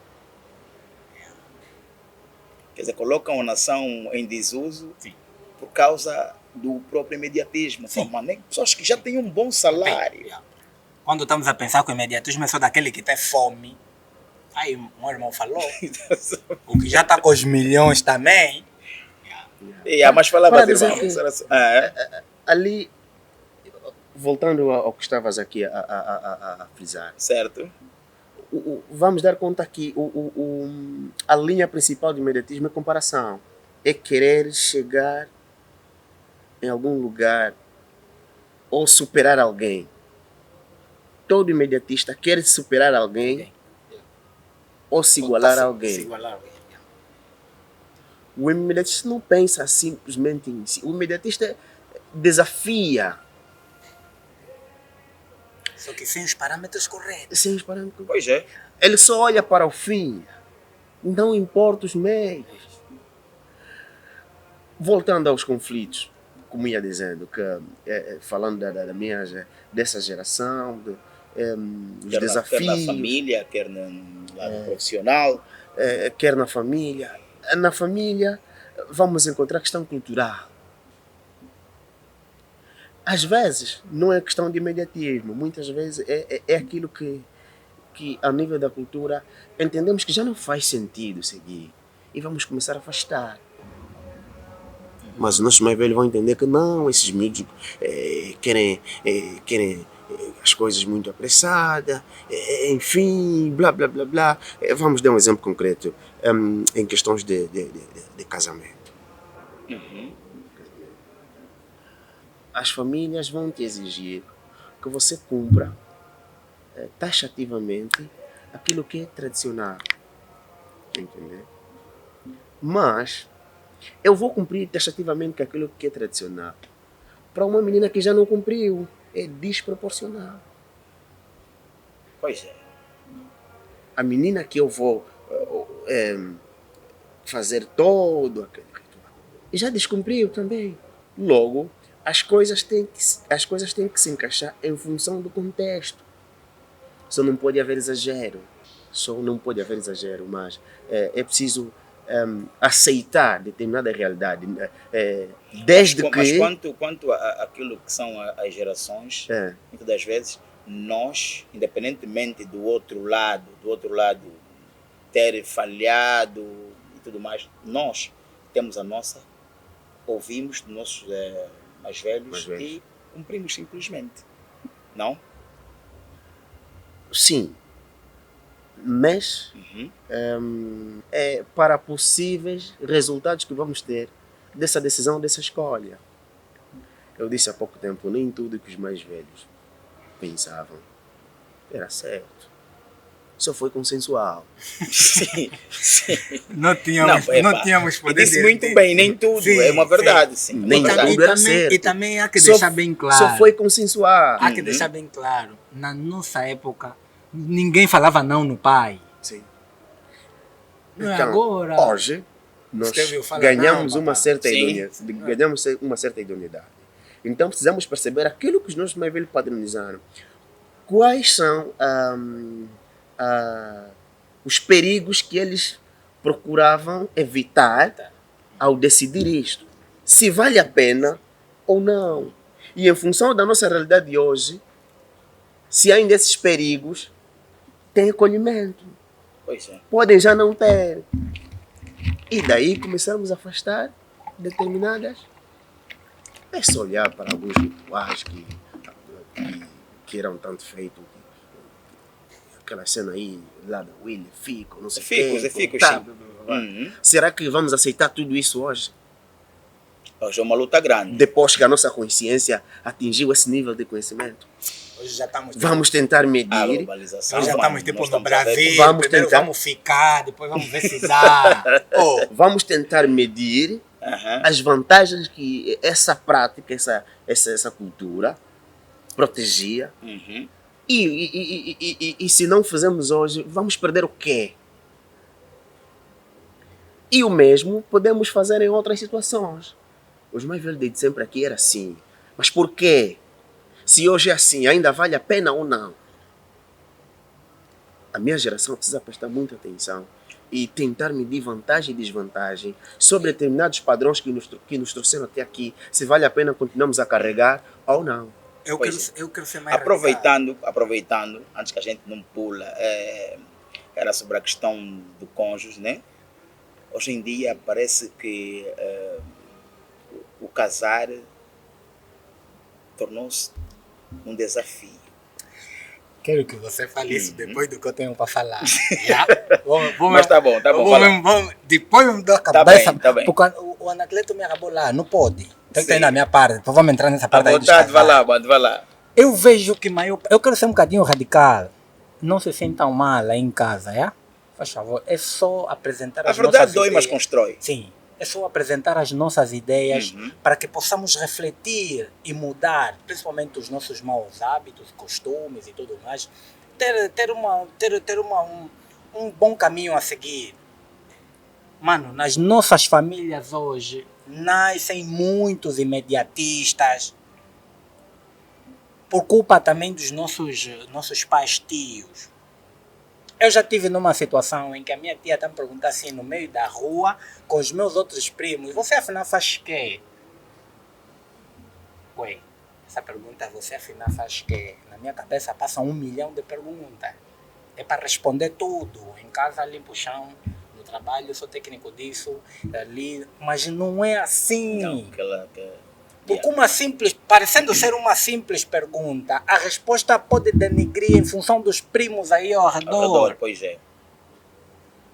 Quer dizer, colocam a nação em desuso. Sim. Por causa do próprio imediatismo. Sim. Mano, pessoas que já têm um bom salário. Yeah. Quando estamos a pensar que o imediatismo é só daquele que tem fome, aí um irmão falou, o que já está com os milhões também. Mas falava Para de dizer irmão. que- Ali, voltando ao que estavas aqui a frisar, Certo? vamos dar conta que a linha principal do imediatismo é comparação. É querer chegar em algum lugar ou superar alguém. Todo imediatista quer superar alguém ou se igualar a alguém. Se igualar a alguém. O imediatista não pensa simplesmente em si. O imediatista desafia. Só que sem os parâmetros corretos. Sem os parâmetros. Pois é. Ele só olha para o fim. Não importa os meios. Voltando aos conflitos, como ia dizendo, que falando dessa geração, os Quer desafios, na família, quer no lado profissional. quer na família. Na família, vamos encontrar questão cultural. Às vezes, não é questão de imediatismo. Muitas vezes é aquilo que, a nível da cultura, entendemos que já não faz sentido seguir. E vamos começar a afastar. Mas os nossos mais velhos vão entender que não, esses miúdos querem as coisas muito apressadas, enfim, blá blá blá blá. Vamos dar um exemplo concreto em questões de casamento. As famílias vão te exigir que você cumpra taxativamente aquilo que é tradicional. Entendeu? Mas eu vou cumprir taxativamente aquilo que é tradicional. Para uma menina que já não cumpriu, é desproporcional. Pois é. A menina que eu vou fazer todo aquele ritual já descumpriu também. Logo, as coisas têm que se encaixar em função do contexto. Só não pode haver exagero. Mas é preciso aceitar determinada realidade. Desde Mas que... quanto àquilo que são as gerações, muitas das vezes, nós, independentemente do outro lado ter falhado e tudo mais, nós temos a nossa, ouvimos dos nossos mais velhos e cumprimos simplesmente. Não? Sim. Mas é para possíveis resultados que vamos ter dessa decisão, dessa escolha. Eu disse há pouco tempo, nem tudo que os mais velhos pensavam era certo. Só foi consensual. Sim, sim. Não tínhamos poder. Disse muito bem, nem tudo, Sim, é uma verdade. sim. Sim, Nem verdade. tudo era certo. E também há que deixar bem claro. Só foi consensual. Há que deixar bem claro. Na nossa época, ninguém falava não no pai. Sim. Não é Então, agora. hoje, nós Estevio fala ganhamos não, uma papai. certa Sim. idoneidade. Ganhamos uma certa idoneidade. Então precisamos perceber aquilo que os nossos mais velhos padronizaram. Quais são os perigos que eles procuravam evitar ao decidir isto? Se vale a pena ou não. E em função da nossa realidade de hoje, se ainda esses perigos têm acolhimento. Pois é. Podem já não ter. E daí começamos a afastar determinadas. É só olhar para alguns rituais que eram tanto feitos. Aquela cena aí, lá da Willy, Fico, não sei o quê. Ficos, tá, sim. blá, blá, blá. Uhum. Será que vamos aceitar tudo isso hoje? Hoje é uma luta grande. Depois que a nossa consciência atingiu esse nível de conhecimento? Hoje já estamos. Vamos tentar A medir. globalização. Nós já estamos mano, tipo nós no estamos a ver Brasil. Vamos Primeiro tentar. vamos ficar, depois vamos ver se dá. Oh, Vamos tentar medir Aham. as vantagens que essa prática, essa cultura protegia. Uhum. E se não fizermos hoje, vamos perder o quê? E o mesmo podemos fazer em outras situações. Os mais velhos de sempre aqui era assim. Mas por quê? Se hoje é assim, ainda vale a pena ou não? A minha geração precisa prestar muita atenção e tentar medir vantagem e desvantagem sobre determinados padrões que nos trouxeram até aqui, se vale a pena continuarmos a carregar ou não. eu Pois quero ser mais Aproveitando, antes que a gente não pula, era sobre a questão do cônjuge, né? Hoje em dia parece que o casar tornou-se um desafio. Quero que você fale isso depois do que eu tenho para falar. Já? Mas tá bom, fala. Depois me dou a Tá cabeça. bem, tá bem. Porque o Anacleto me acabou lá, não pode. Tem que Sim. ter na minha parte. Depois vamos entrar nessa À parte aí dos vontade, vai casais. lá, mano, vai lá. Eu vejo que maior. Eu quero ser um bocadinho radical. Não se sintam mal aí em casa, é? Faz favor. É só apresentar A as verdade nossas dói, mas ideias. constrói. Sim. É só apresentar as nossas ideias para que possamos refletir e mudar, principalmente os nossos maus hábitos, costumes e tudo mais. Ter um bom caminho a seguir. Mano, nas nossas famílias hoje nascem muitos imediatistas por culpa também dos nossos pais tios. Eu já tive numa situação em que a minha tia está me perguntando assim no meio da rua com os meus outros primos, você afinal faz quê? Ué, essa pergunta, você afinal faz quê? Na minha cabeça passa 1 milhão de perguntas. É para responder tudo. Em casa limpo o chão, no trabalho sou técnico disso, ali, mas não é assim. Não, Porque parecendo ser uma simples pergunta, a resposta pode denegrir em função dos primos aí ao redor. Pois é.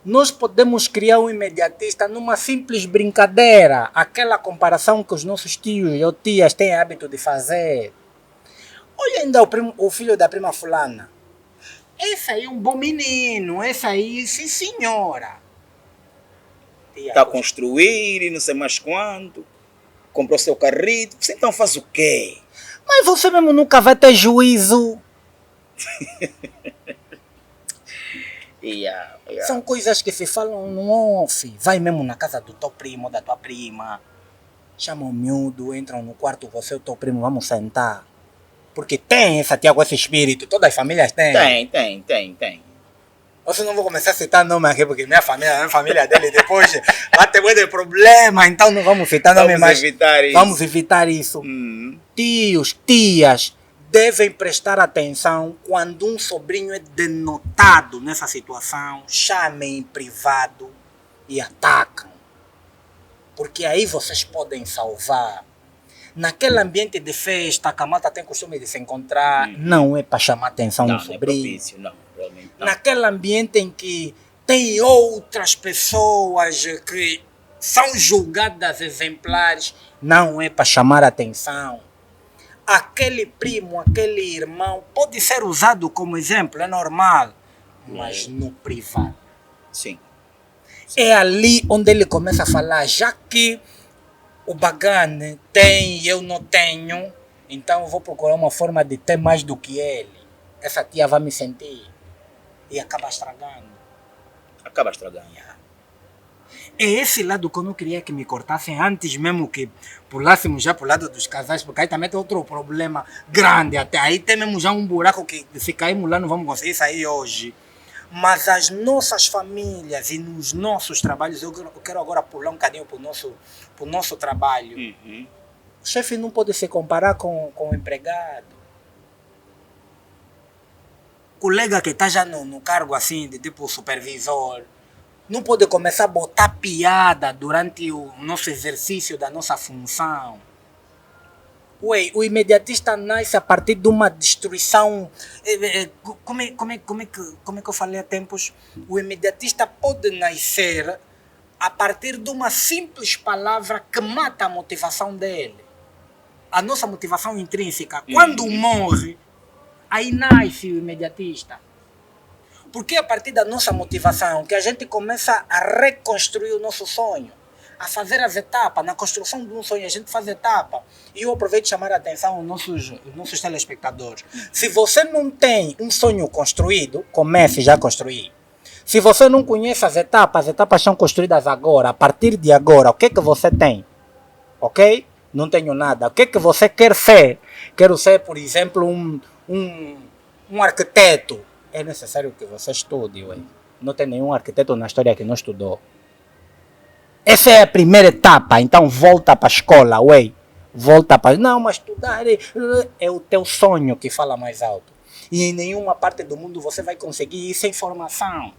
Nós podemos criar um imediatista numa simples brincadeira, aquela comparação que os nossos tios ou tias têm hábito de fazer. Olha ainda o filho da prima fulana. Esse aí é um bom menino, esse aí, sim senhora. Está a construir e não sei mais quanto. Comprou seu carrito. Você então faz o quê? Mas você mesmo nunca vai ter juízo. São coisas que se falam no off. Vai mesmo na casa do teu primo, da tua prima. Chama o miúdo, entram no quarto, você e o teu primo, vamos sentar. Porque tem essa tia com esse espírito, todas as famílias têm. Tem. Ou se não vou começar a citar nome aqui, porque a família dele depois vai ter muito problema, então não vamos citar nome mais. Evitar isso. Vamos evitar isso. Tios, tias, devem prestar atenção quando um sobrinho é denotado nessa situação, chamem em privado e atacam. Porque aí vocês podem salvar. Naquele ambiente de festa, a camada tem costume de se encontrar, não é para chamar atenção do sobrinho. Não é propício, não, realmente não. Naquele ambiente em que tem outras pessoas que são julgadas exemplares, não é para chamar atenção. Aquele primo, aquele irmão pode ser usado como exemplo, é normal, mas no privado. Sim. É ali onde ele começa a falar, já que o Bagane tem e eu não tenho, então eu vou procurar uma forma de ter mais do que ele. Essa tia vai me sentir. E acaba estragando. Acaba estragando. É esse lado que eu não queria que me cortassem antes mesmo que pulássemos já pro lado dos casais, porque aí também tem outro problema grande até. Aí tem mesmo já um buraco que se cairmos lá não vamos conseguir sair hoje. Mas as nossas famílias e nos nossos trabalhos, eu quero agora pular um bocadinho pro nosso trabalho. Uhum. O chefe não pode se comparar com o empregado. Colega que está já no cargo assim, de tipo supervisor, não pode começar a botar piada durante o nosso exercício da nossa função. Ué, o imediatista nasce a partir de uma destruição. Como é que eu falei há tempos? O imediatista pode nascer a partir de uma simples palavra que mata a motivação dele. A nossa motivação intrínseca. Quando morre, aí nasce o imediatista. Porque é a partir da nossa motivação que a gente começa a reconstruir o nosso sonho. A fazer as etapas. Na construção de um sonho, a gente faz etapa. E eu aproveito de chamar a atenção aos nossos telespectadores. Se você não tem um sonho construído, comece já a construir. Se você não conhece as etapas são construídas agora. A partir de agora, o que é que você tem? Ok? Não tenho nada. O que é que você quer ser? Quero ser, por exemplo, um arquiteto. É necessário que você estude, ué. Não tem nenhum arquiteto na história que não estudou. Essa é a primeira etapa, então volta para a escola, ué. Volta para... Não, mas estudar é o teu sonho que fala mais alto. E em nenhuma parte do mundo você vai conseguir isso em formação.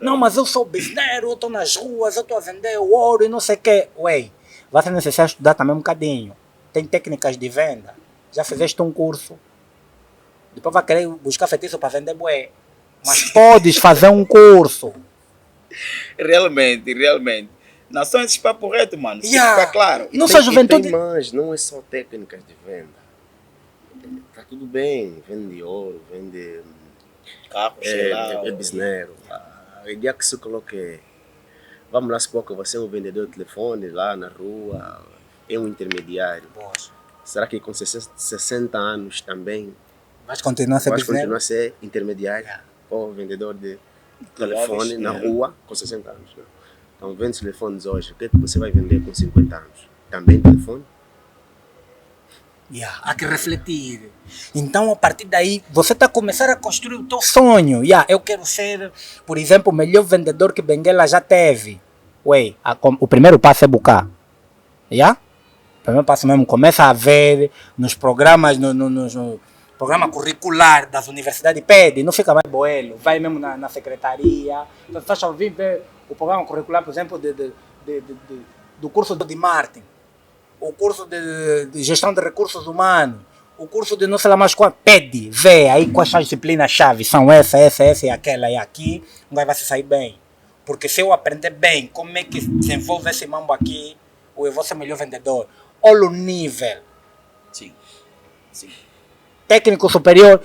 Não, mas eu sou busineiro, eu estou nas ruas, eu estou a vender o ouro e não sei o quê. Ué, vai ser necessário estudar também um bocadinho. Tem técnicas de venda. Já fizeste um curso. Depois vai querer buscar feitiço para vender bué. Mas podes fazer um curso. Realmente. Não são esses papos retos, mano. Fica claro. Nossa juventude... Tem mais, não é só técnicas de venda. Está tudo bem, vende ouro, vende... Carro, é busineiro. A ideia que se coloque... Vamos lá supor que você é um vendedor de telefone lá na rua, é um intermediário. Poxa. Será que com 60 anos também Vais continuar a ser busineiro? continuar a ser intermediário ou vendedor de telefone na rua com 60 anos? Não. Então vende telefones hoje, o que é que você vai vender com 50 anos? Também telefone? Há que refletir. Então, a partir daí, você está a começar a construir o teu sonho. Eu quero ser, por exemplo, o melhor vendedor que Benguela já teve. Ué, o primeiro passo é buscar. O primeiro passo mesmo, começa a ver nos programas, no programa curricular das universidades, pede, não fica mais boelo, vai mesmo na secretaria. Você está ouvindo ver o programa curricular, por exemplo, do curso de marketing, o curso de gestão de recursos humanos, o curso de não sei lá mais qual, pede, vê aí quais são as disciplinas-chave, são essa e aquela, e aqui, vai se sair bem. Porque se eu aprender bem como é que desenvolve esse mambo aqui, eu vou ser melhor vendedor. Olha o nível. Sim. Técnico superior,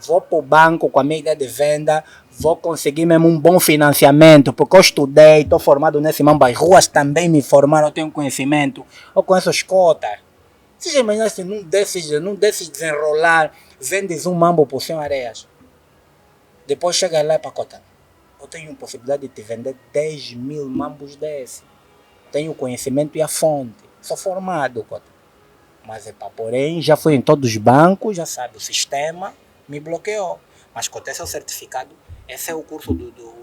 vou para o banco com a minha ideia de venda, vou conseguir mesmo um bom financiamento, porque eu estudei, estou formado nesse mambo, as ruas também me formaram, eu tenho conhecimento, eu conheço os cotas. Você já imagina se não desses desenrolar, vendes um mambo por 100 areias. Depois chega lá e pacota. Eu tenho possibilidade de te vender 10 mil mambos desse. Tenho o conhecimento e a fonte. Sou formado, cota. Mas porém, já fui em todos os bancos, já sabe, o sistema me bloqueou. Mas cota, esse é o certificado, esse é o curso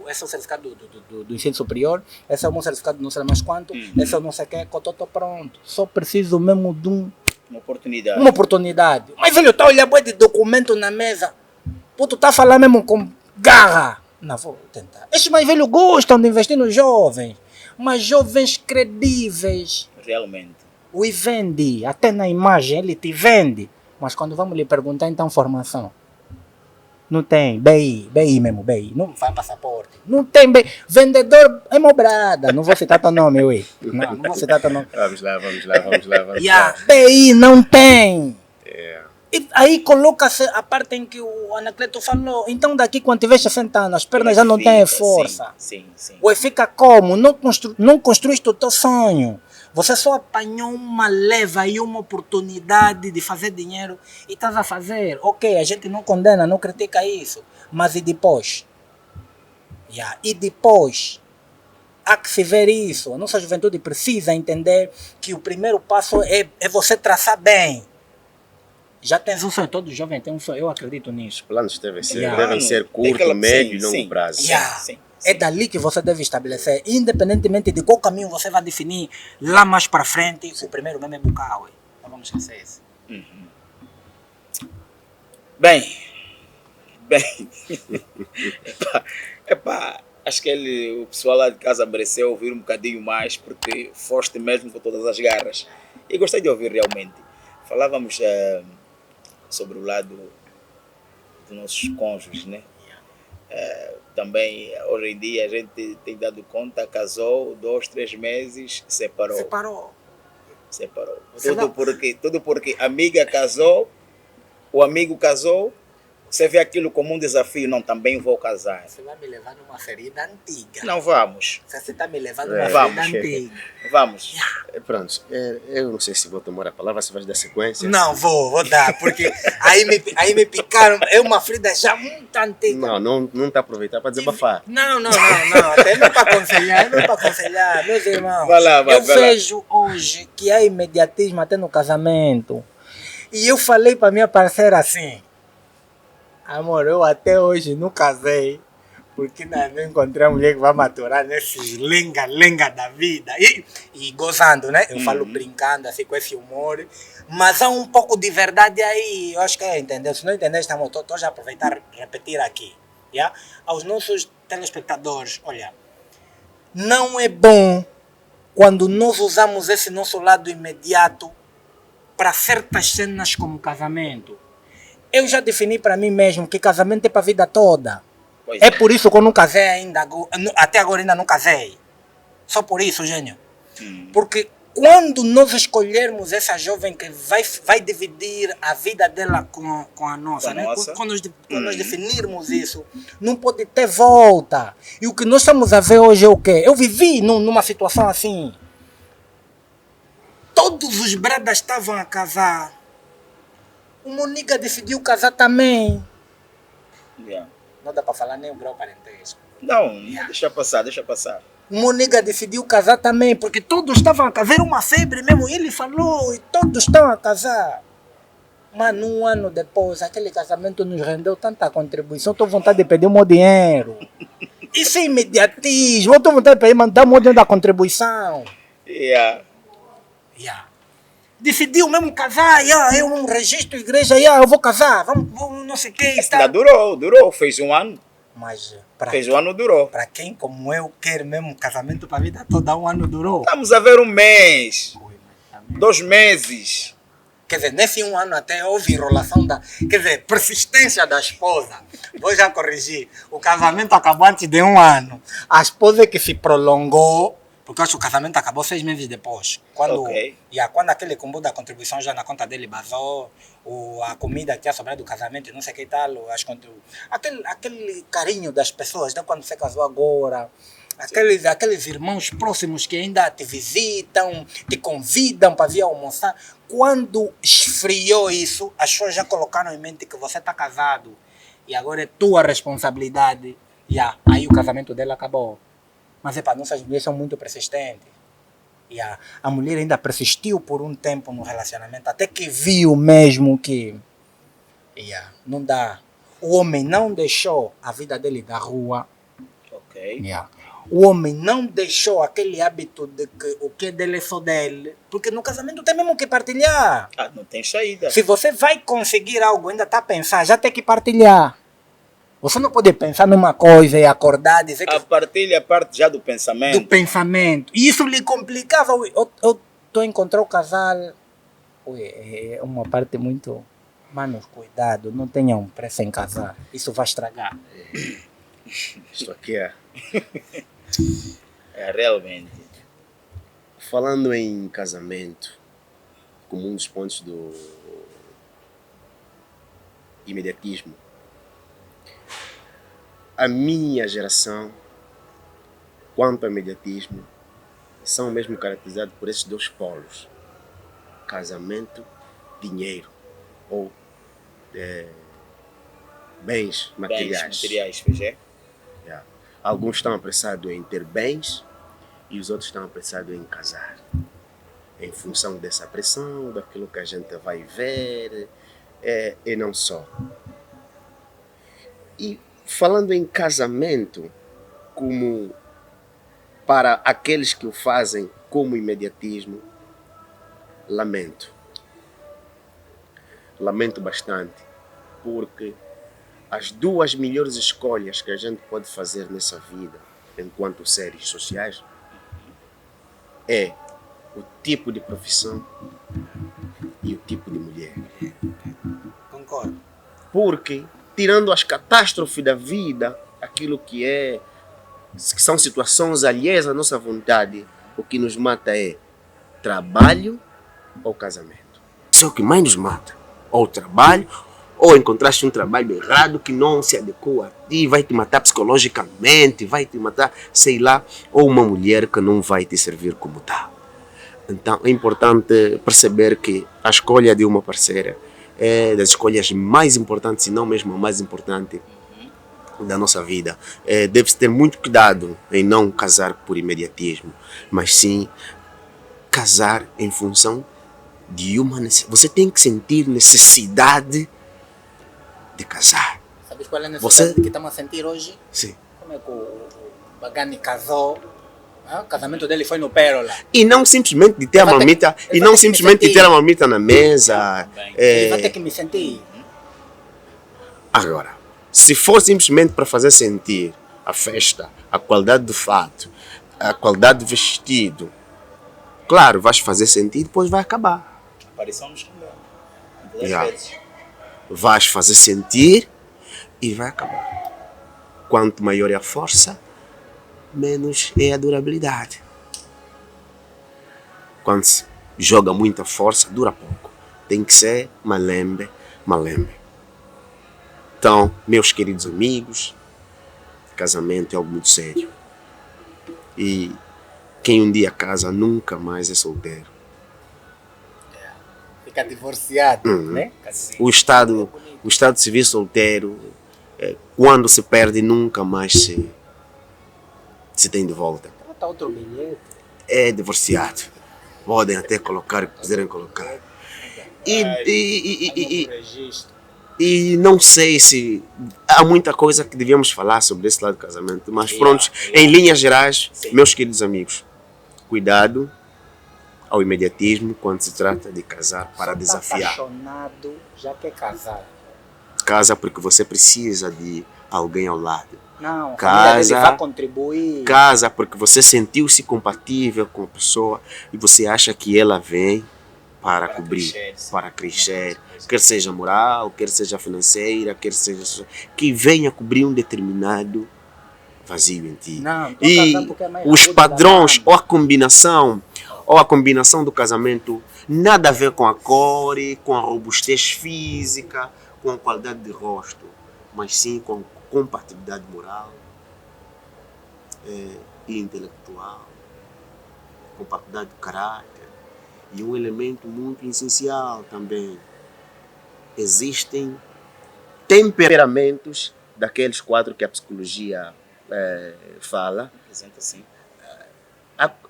esse é o certificado do ensino superior, esse é o meu certificado de não sei mais quanto, esse é o não sei o que, cota, estou pronto. Só preciso mesmo de um Uma oportunidade. Uma oportunidade. Mas velho, tá olhando bué de documento na mesa. Pô, tu tá falando mesmo com garra. Não, vou tentar. Estes mais velhos gostam de investir nos jovens. Mas jovens credíveis. Realmente. O vende. Até na imagem ele te vende. Mas quando vamos lhe perguntar então formação. Não tem. BI mesmo, BI. Não faz passaporte. Não tem BI. Vendedor é mobrada. Não vou citar teu nome, ui. Não vou citar teu nome. Vamos lá. Yeah, BI não tem. É. E aí coloca-se a parte em que o Anacleto falou. Então daqui quando tiver 60 anos, as pernas já não têm força. Sim. Ou fica como? Não construíste o teu sonho. Você só apanhou uma leva e uma oportunidade de fazer dinheiro e estás a fazer. Ok, a gente não condena, não critica isso. Mas e depois? Yeah. E depois? Há que se ver isso. A nossa juventude precisa entender que o primeiro passo é você traçar bem. Já tens um sonho, todo jovem tem um sonho, eu acredito nisso. Os planos devem ser, Yeah. devem ser curto, médio e longo prazo. Yeah. Sim. É dali que você deve estabelecer, independentemente de qual caminho você vai definir lá mais para frente, o primeiro mesmo é bucar, ué. Não vamos esquecer isso. Bem. Epá, acho que o pessoal lá de casa mereceu ouvir um bocadinho mais, porque foste mesmo com todas as garras. E gostei de ouvir realmente. Falávamos sobre o lado dos nossos cônjuges, né? Também, hoje em dia, a gente tem dado conta, casou, 2, 3 meses, separou. Separou. Tudo porque a amiga casou, o amigo casou, você vê aquilo como um desafio, não, também vou casar. Você vai me levar numa ferida antiga. Não, vamos. Você está me levando numa Vamos. ferida antiga. Vamos. Pronto, eu não sei se vou tomar a palavra, se vai dar sequência. Não, vou dar, porque aí me picaram, é uma ferida já muito antiga. Não está a aproveitar para desabafar. Não, até não é para aconselhar, meus irmãos. Vai lá. Vejo hoje que há imediatismo até no casamento. E eu falei para minha parceira assim, amor, eu até hoje não casei, porque não encontrei uma mulher que vai maturar nesses lenga-lenga da vida. E gozando, né? Eu falo brincando, assim, com esse humor. Mas há um pouco de verdade aí, eu acho que entendeu. Se não entendeste, amor, estou já a aproveitar e repetir aqui. Yeah? Aos nossos telespectadores, olha, não é bom quando nós usamos esse nosso lado imediato para certas cenas como casamento. Eu já defini para mim mesmo que casamento é para a vida toda. Pois É por isso que eu não casei ainda, até agora ainda não casei. Só por isso, gênio. Porque quando nós escolhermos essa jovem que vai dividir a vida dela com a nossa, né? Quando nós definirmos isso, não pode ter volta. E o que nós estamos a ver hoje é o quê? Eu vivi numa situação assim. Todos os bradas estavam a casar. O Moniga decidiu casar também. Yeah. Não dá para falar nem o grau parentesco. Não, deixa passar. O Moniga decidiu casar também, porque todos estavam a casar, era uma febre mesmo, ele falou, e todos estão a casar. Mas um ano depois, aquele casamento nos rendeu tanta contribuição, estou com vontade de pedir o meu dinheiro. Isso é imediatismo, eu estou com vontade de pedir, mandar o meu dinheiro da contribuição. Yeah. Decidiu mesmo casar, eu um registro, igreja, eu vou casar, vamos não sei o que. Ainda durou, fez um ano. Mas Fez um ano, durou. para quem como eu quer mesmo casamento para a vida toda, um ano durou. Estamos a ver um mês, 2 meses. Quer dizer, nesse um ano até houve enrolação persistência da esposa. Vou já corrigir. O casamento acabou antes de um ano. A esposa é que se prolongou, porque eu acho que o casamento acabou 6 meses depois. Quando aquele combo da contribuição já na conta dele basou, a comida que tinha sobrado do casamento e não sei o que tal, aquele carinho das pessoas, né, quando você casou agora. Aqueles irmãos próximos que ainda te visitam, te convidam para vir almoçar. Quando esfriou isso, as pessoas já colocaram em mente que você está casado e agora é tua responsabilidade. Aí o casamento dela acabou. Mas nossas mulheres são muito persistentes. A mulher ainda persistiu por um tempo no relacionamento, até que viu mesmo que não dá. O homem não deixou a vida dele da rua. Ok. o homem não deixou aquele hábito de que o que é dele é só dele, porque no casamento tem mesmo que partilhar. Ah, não tem saída. Se você vai conseguir algo, ainda está a pensar, já tem que partilhar. Você não pode pensar numa coisa e acordar, dizer que A partilha parte já do pensamento. do pensamento. E isso lhe complicava. Eu estou a encontrar o casal. Ui, é uma parte muito. Manos, cuidado, não tenham pressa em casar. Isso vai estragar. Isto aqui é. É, realmente. Falando em casamento, como um dos pontos do imediatismo, a minha geração, quanto ao imediatismo, são mesmo caracterizados por esses dois polos: casamento, dinheiro, ou bens materiais. Bens materiais, pois é? Yeah. Alguns estão apressados em ter bens e os outros estão apressados em casar. Em função dessa pressão, daquilo que a gente vai ver, e não só. E falando em casamento, como para aqueles que o fazem como imediatismo, lamento. Lamento bastante, porque as duas melhores escolhas que a gente pode fazer nessa vida, enquanto seres sociais, é o tipo de profissão e o tipo de mulher. Concordo. Porque, tirando as catástrofes da vida, aquilo que são situações alheias à nossa vontade, o que nos mata é trabalho ou casamento. Isso é o que mais nos mata. Ou trabalho, ou encontraste um trabalho errado que não se adequa a ti, vai te matar psicologicamente, vai te matar, sei lá, ou uma mulher que não vai te servir como tal. Então é importante perceber que a escolha de uma parceira é das escolhas mais importantes, se não mesmo a mais importante da nossa vida. Deve-se ter muito cuidado em não casar por imediatismo, mas sim casar em função de uma necessidade. Você tem que sentir necessidade de casar. Sabes qual é a necessidade que estamos a sentir hoje? Sim. Como é que o Bagani casou? O casamento dele foi no Pérola. E não simplesmente de ter a marmita, e não simplesmente de ter a marmita na mesa. Ele vai ter que me sentir. Agora, se for simplesmente para fazer sentir a festa, a qualidade do fato, a qualidade do vestido, claro, vais fazer sentir e depois vai acabar. Aparição no escândalo. Muitas Yeah. vezes. Vais fazer sentir e vai acabar. Quanto maior é a força, menos é a durabilidade. Quando se joga muita força, dura pouco. Tem que ser malembe, malembe. Então, meus queridos amigos, casamento é algo muito sério. E quem um dia casa nunca mais é solteiro. Fica divorciado, né? O estado de se ver solteiro, quando se perde, nunca mais se tem de volta. Trata outro bilhete. É divorciado. Podem até colocar o que quiserem colocar. E não sei se há muita coisa que devíamos falar sobre esse lado do casamento, mas pronto, em linhas gerais, meus queridos amigos, cuidado ao imediatismo quando se trata de casar para desafiar. Apaixonado, já quer casar. Casa porque você precisa de alguém ao lado. Não, a Casa, família dele vai contribuir. Casa porque você sentiu-se compatível com a pessoa e você acha que ela vem para cobrir, para crescer, quer seja moral, quer seja financeira, quer seja que venha cobrir um determinado vazio em ti. Não, E os padrões ou a combinação do casamento nada a ver com a cor, com a robustez física, com a qualidade de rosto, mas sim com compatibilidade moral e intelectual, compatibilidade de caráter. E um elemento muito essencial também: existem temperamentos daqueles quatro que a psicologia fala. Apresenta assim.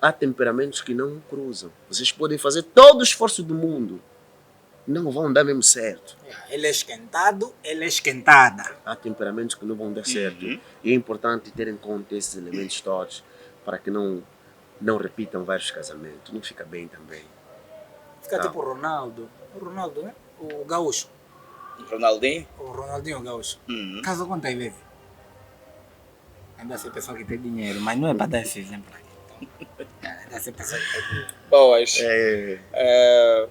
Há temperamentos que não cruzam. Vocês podem fazer todo o esforço do mundo, não vão dar mesmo certo. Ele é esquentado, ela é esquentada. Há temperamentos que não vão dar certo. E é importante ter em conta esses elementos todos para que não repitam vários casamentos. Não fica bem também. Fica Tá. tipo o Ronaldo. O Ronaldo, né? O gaúcho. Ronaldinho? O Ronaldinho gaúcho. Uhum. Casou quantas vezes? Ainda ser pessoa que tem dinheiro, mas não é para dar esse exemplo aqui. Então, ainda ser pessoa que tem dinheiro. Boas. É,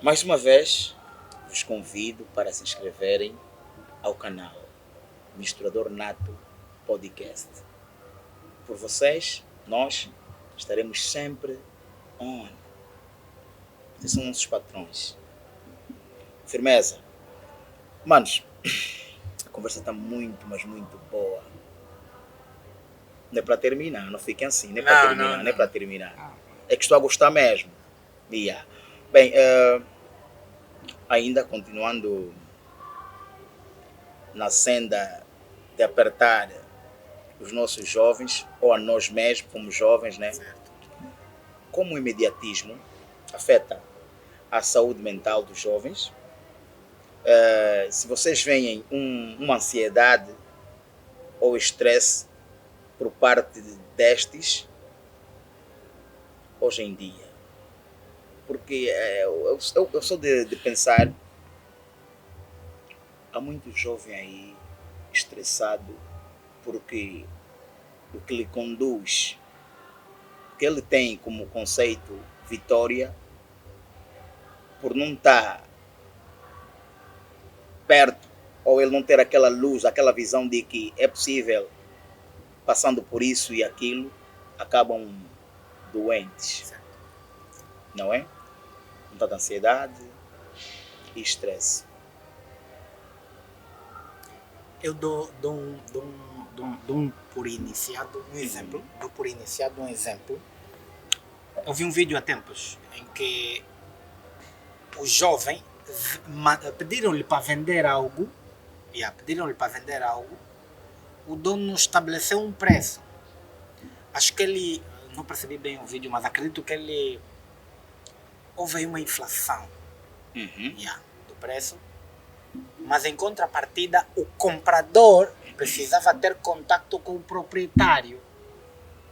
Mais uma vez, vos convido para se inscreverem ao canal Misturador Nato Podcast. Por vocês, nós estaremos sempre on. Vocês são nossos patrões. Firmeza. Manos, a conversa está muito, mas muito boa. Não é para terminar, não fiquem assim, não é para terminar, não é para terminar. É que estou a gostar mesmo. Yeah. Bem, ainda continuando na senda de apertar os nossos jovens, ou a nós mesmos como jovens, né? Como o imediatismo afeta a saúde mental dos jovens. Se vocês veem uma ansiedade ou estresse por parte destes, hoje em dia. Porque eu sou de pensar, há muito jovem aí estressado porque o que lhe conduz, o que ele tem como conceito vitória, por não estar perto, ou ele não ter aquela luz, aquela visão de que é possível, passando por isso e aquilo, acabam doentes. Não é? Muita ansiedade e estresse. Eu dou um por iniciado um exemplo. Dou por iniciado um exemplo. Eu vi um vídeo há tempos em que o jovem pediram-lhe para vender algo. Pediram-lhe para vender algo. O dono estabeleceu um preço. Acho que ele, não percebi bem o vídeo, mas acredito que ele, houve aí uma inflação do preço, mas em contrapartida o comprador precisava ter contato com o proprietário,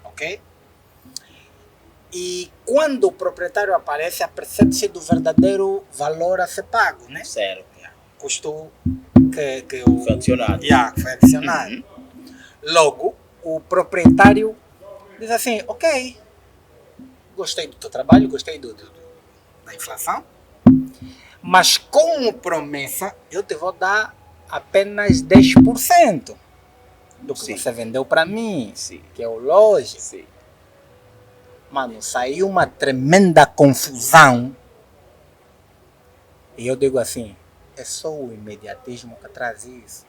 ok? E quando o proprietário aparece, apercebe-se do verdadeiro valor a ser pago, né? Certo. Custo que o Foi adicionado. que foi adicionado. Logo, o proprietário diz assim, ok, gostei do teu trabalho, gostei da inflação, mas como promessa, eu te vou dar apenas 10% do que Sim. você vendeu para mim, Sim. que é o loja. Sim. Mano, saiu uma tremenda confusão. E eu digo assim, é só o imediatismo que traz isso.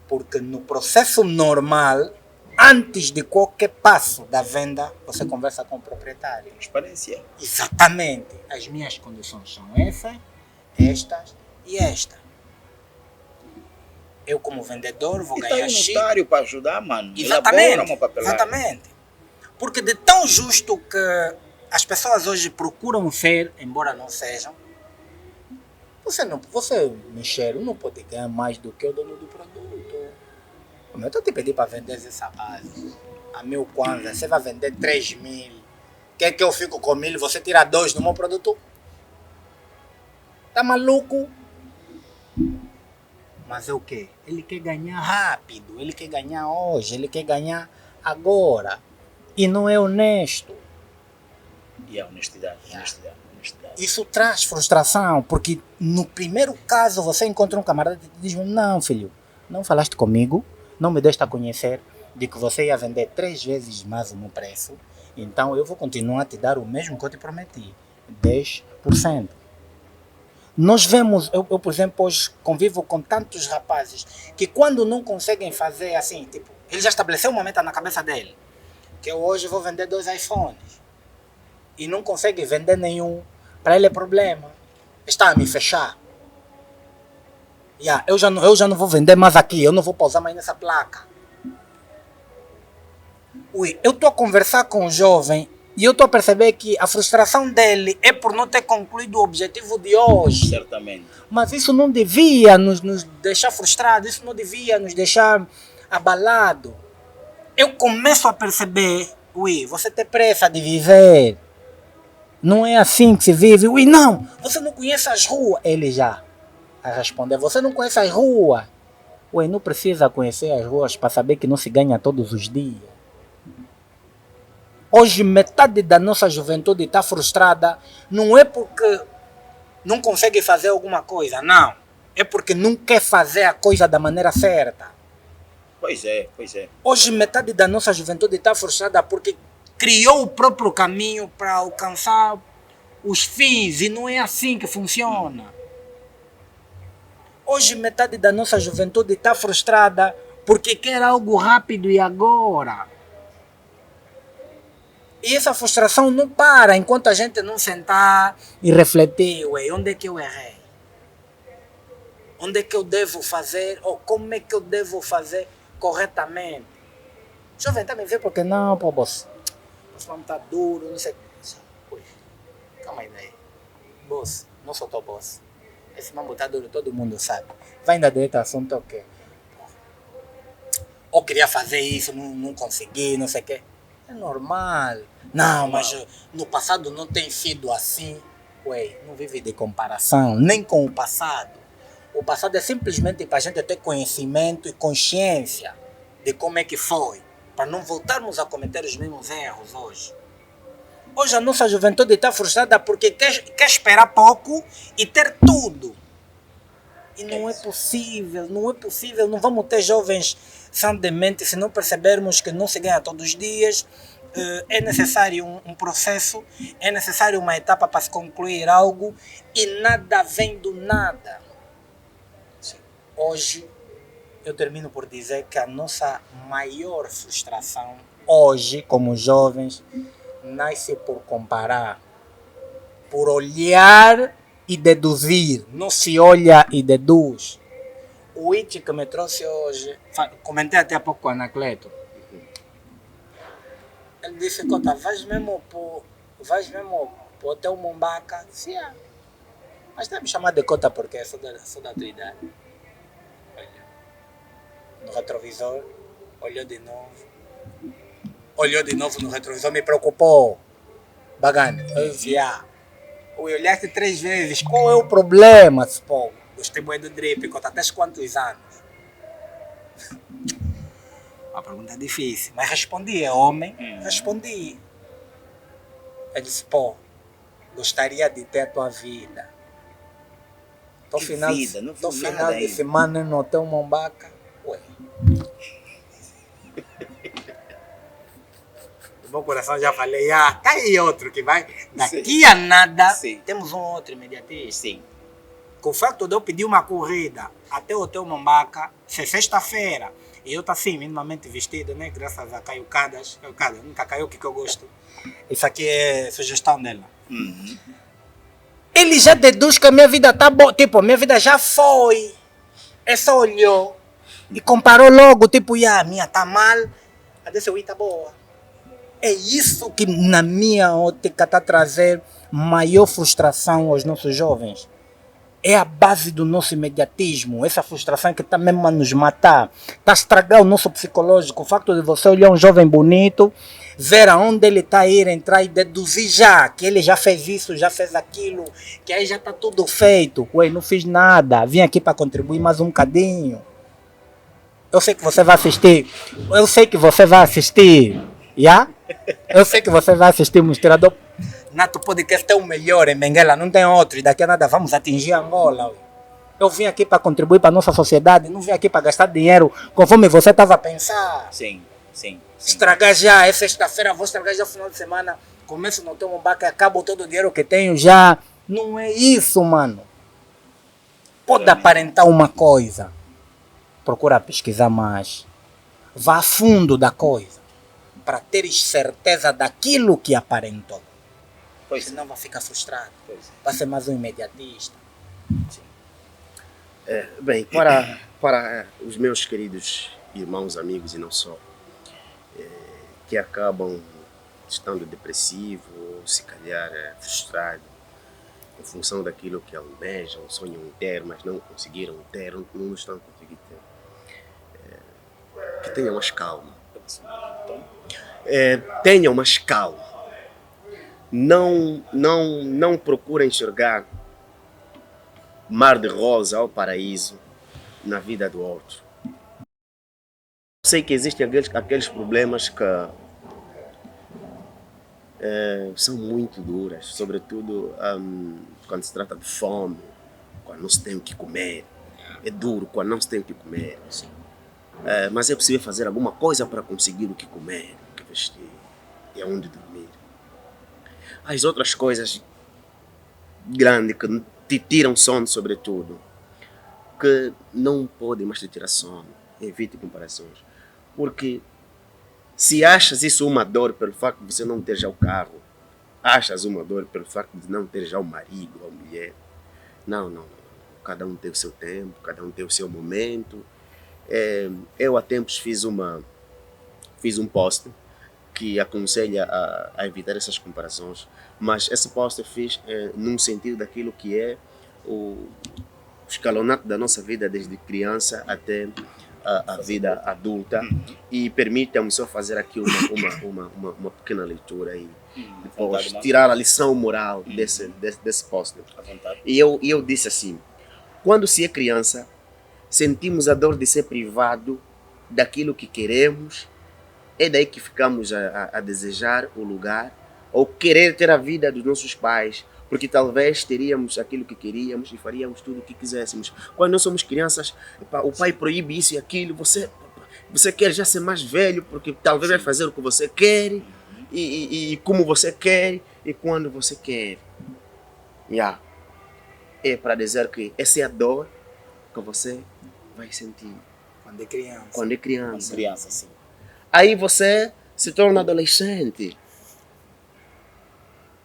Porque no processo normal, antes de qualquer passo da venda, você conversa com o proprietário. Transparência. Exatamente. As minhas condições são essas, estas e esta. Eu como vendedor vou E tá ganhar aí o X. notário para ajudar, mano. Elabora Exatamente. uma papelada. Exatamente. Porque de tão justo que as pessoas hoje procuram ser, embora não sejam, você Michel, não pode ganhar mais do que o dono do produto. Eu estou te pedindo para vender esse sapato a 1.000 kwanza, você vai vender 3.000. Quer que eu fico com 1.000 e você tira 2 do meu produto? Tá maluco? Mas é o quê? Ele quer ganhar rápido, ele quer ganhar hoje, ele quer ganhar agora. E não é honesto. E a honestidade. Isso traz frustração, porque no primeiro caso você encontra um camarada que te diz, não filho, não falaste comigo, não me deste a conhecer de que você ia vender 3 vezes mais o meu preço, então eu vou continuar a te dar o mesmo que eu te prometi, 10%. Nós vemos, eu por exemplo hoje convivo com tantos rapazes que quando não conseguem fazer assim, tipo, ele já estabeleceu uma meta na cabeça dele, que eu hoje vou vender 2 iPhones, e não consegue vender nenhum, para ele é problema, está a me fechar. Eu já não vou vender mais aqui, eu não vou pausar mais nessa placa. Eu estou a conversar com o jovem e eu estou a perceber que a frustração dele é por não ter concluído o objetivo de hoje. Certamente. Mas isso não devia nos deixar frustrados, isso não devia nos deixar abalados. eu começo a perceber, ui, você tem pressa de viver. Não é assim que se vive. Ui, não, você não conhece as ruas. Ele já a responder, você não conhece as ruas. Ui, não precisa conhecer as ruas para saber que não se ganha todos os dias. Hoje metade da nossa juventude está frustrada, não é porque não consegue fazer alguma coisa, não. É porque não quer fazer a coisa da maneira certa. Pois é, pois é. Hoje metade da nossa juventude está frustrada porque criou o próprio caminho para alcançar os fins e não é assim que funciona. Hoje metade da nossa juventude está frustrada porque quer algo rápido e agora. E essa frustração não para enquanto a gente não sentar e refletir, ué, onde é que eu errei? Onde é que eu devo fazer, ou como é que eu devo fazer corretamente? Jovem, tá me vendo porque não, pô, boss. Você vai estar duro, não sei. Ui, calma aí, daí. Boss, não sou teu boss. Esse mambo tá duro, todo mundo sabe. Vai ainda direito ao assunto, o quê? Ou queria fazer isso, não consegui, não sei o quê. É normal. Não, mas no passado não tem sido assim. Ué, não vive de comparação, nem com o passado. O passado é simplesmente para a gente ter conhecimento e consciência de como é que foi, para não voltarmos a cometer os mesmos erros hoje. Hoje a nossa juventude está frustrada porque quer esperar pouco e ter tudo. E não é possível, não é possível. Não vamos ter jovens sã de mente se não percebermos que não se ganha todos os dias. É necessário um processo, é necessário uma etapa para se concluir algo e nada vem do nada. Hoje, eu termino por dizer que a nossa maior frustração hoje, como jovens, nasce por comparar, por olhar e deduzir. Não se olha e deduz. O It que me trouxe hoje, comentei até há pouco com o Anacleto. Ele disse, Cota, vais mesmo pro Hotel Mombaca? Sim, mas deve me chamar de Cota porque sou da tua idade. Olha, no retrovisor, olhou de novo no retrovisor, me preocupou. Bagane, eu disse, olhaste 3 vezes, qual é o problema? Pô, gostei muito do drip, Cota, até quantos anos? Uma pergunta difícil, mas respondi, é homem, respondi. Ele disse, pô, gostaria de ter a tua vida. Tô final de semana no Hotel Mombaca. Ué. No meu coração já falei, tá aí outro que vai. Daqui a nada, temos um outro imediatista. Sim. Com o facto de eu pedir uma corrida até o Hotel Mombaca, se é sexta-feira, e eu tô assim, minimamente vestido, né? Graças a Caiucadas. Caiucadas, nunca caiu o que eu gosto. Isso aqui é sugestão dela. Uhum. Ele já deduz que a minha vida tá boa. Tipo, a minha vida já foi. Ele só olhou e comparou logo. Tipo, a minha tá mal, a desse tá boa. É isso que, na minha ótica, está a trazer maior frustração aos nossos jovens. É a base do nosso imediatismo, essa frustração que está mesmo a nos matar, está a estragar o nosso psicológico. O facto de você olhar um jovem bonito, ver aonde ele está a ir, entrar e deduzir já, que ele já fez isso, já fez aquilo, que aí já está tudo feito. Ué, não fiz nada, vim aqui para contribuir mais um bocadinho. Eu sei que você vai assistir, eu sei que você vai assistir, Eu sei que você vai assistir o Misturador. Nato Podcast é o melhor em Benguela, não tem outro. E daqui a nada vamos atingir Angola. Eu vim aqui para contribuir para a nossa sociedade, não vim aqui para gastar dinheiro conforme você estava a pensar. Sim. Estragar já, é sexta-feira, vou estragar já no final de semana. Começo no Hotel Mombaca e acabo todo o dinheiro que tenho já. Não é isso, mano. Pode aparentar uma coisa. Procura pesquisar mais. Vá a fundo da coisa. Para teres certeza daquilo que aparentou. Pois senão vai ficar frustrado. Pois vai ser mais um imediatista. Sim. Bem, para os meus queridos irmãos, amigos e não só, que acabam estando depressivos ou se calhar frustrados em função daquilo que almejam, sonham ter, mas não conseguiram ter, não estão conseguindo ter, que tenham mais calma. tenham mais calma. Não procurem enxergar mar de rosa ou paraíso na vida do outro. Sei que existem aqueles problemas que são muito duras, sobretudo quando se trata de fome, quando não se tem o que comer. É duro quando não se tem o que comer. Mas é possível fazer alguma coisa para conseguir o que comer, o que vestir e aonde dormir. As outras coisas grandes que te tiram sono, sobretudo, que não podem mais te tirar sono. Evite comparações. Porque se achas isso uma dor pelo facto de você não ter já o carro, achas uma dor pelo facto de não ter já o marido ou a mulher. Não. Cada um tem o seu tempo, cada um tem o seu momento. Eu há tempos fiz um post que aconselha a evitar essas comparações, mas esse post eu fiz num sentido daquilo que é o escalonato da nossa vida desde criança até a vida adulta, e permita-me só fazer aqui uma pequena leitura e depois tirar a lição moral desse post. E eu disse assim: quando se é criança, sentimos a dor de ser privado daquilo que queremos. É daí que ficamos a desejar o lugar ou querer ter a vida dos nossos pais, porque talvez teríamos aquilo que queríamos e faríamos tudo o que quiséssemos. Quando nós somos crianças, o pai proíbe isso e aquilo, você quer já ser mais velho, porque talvez vai fazer o que você quer e como você quer e quando você quer. É para dizer que essa é a dor que você vai sentir Quando é criança. Quando é criança. Quando criança, sim. Aí você se torna adolescente.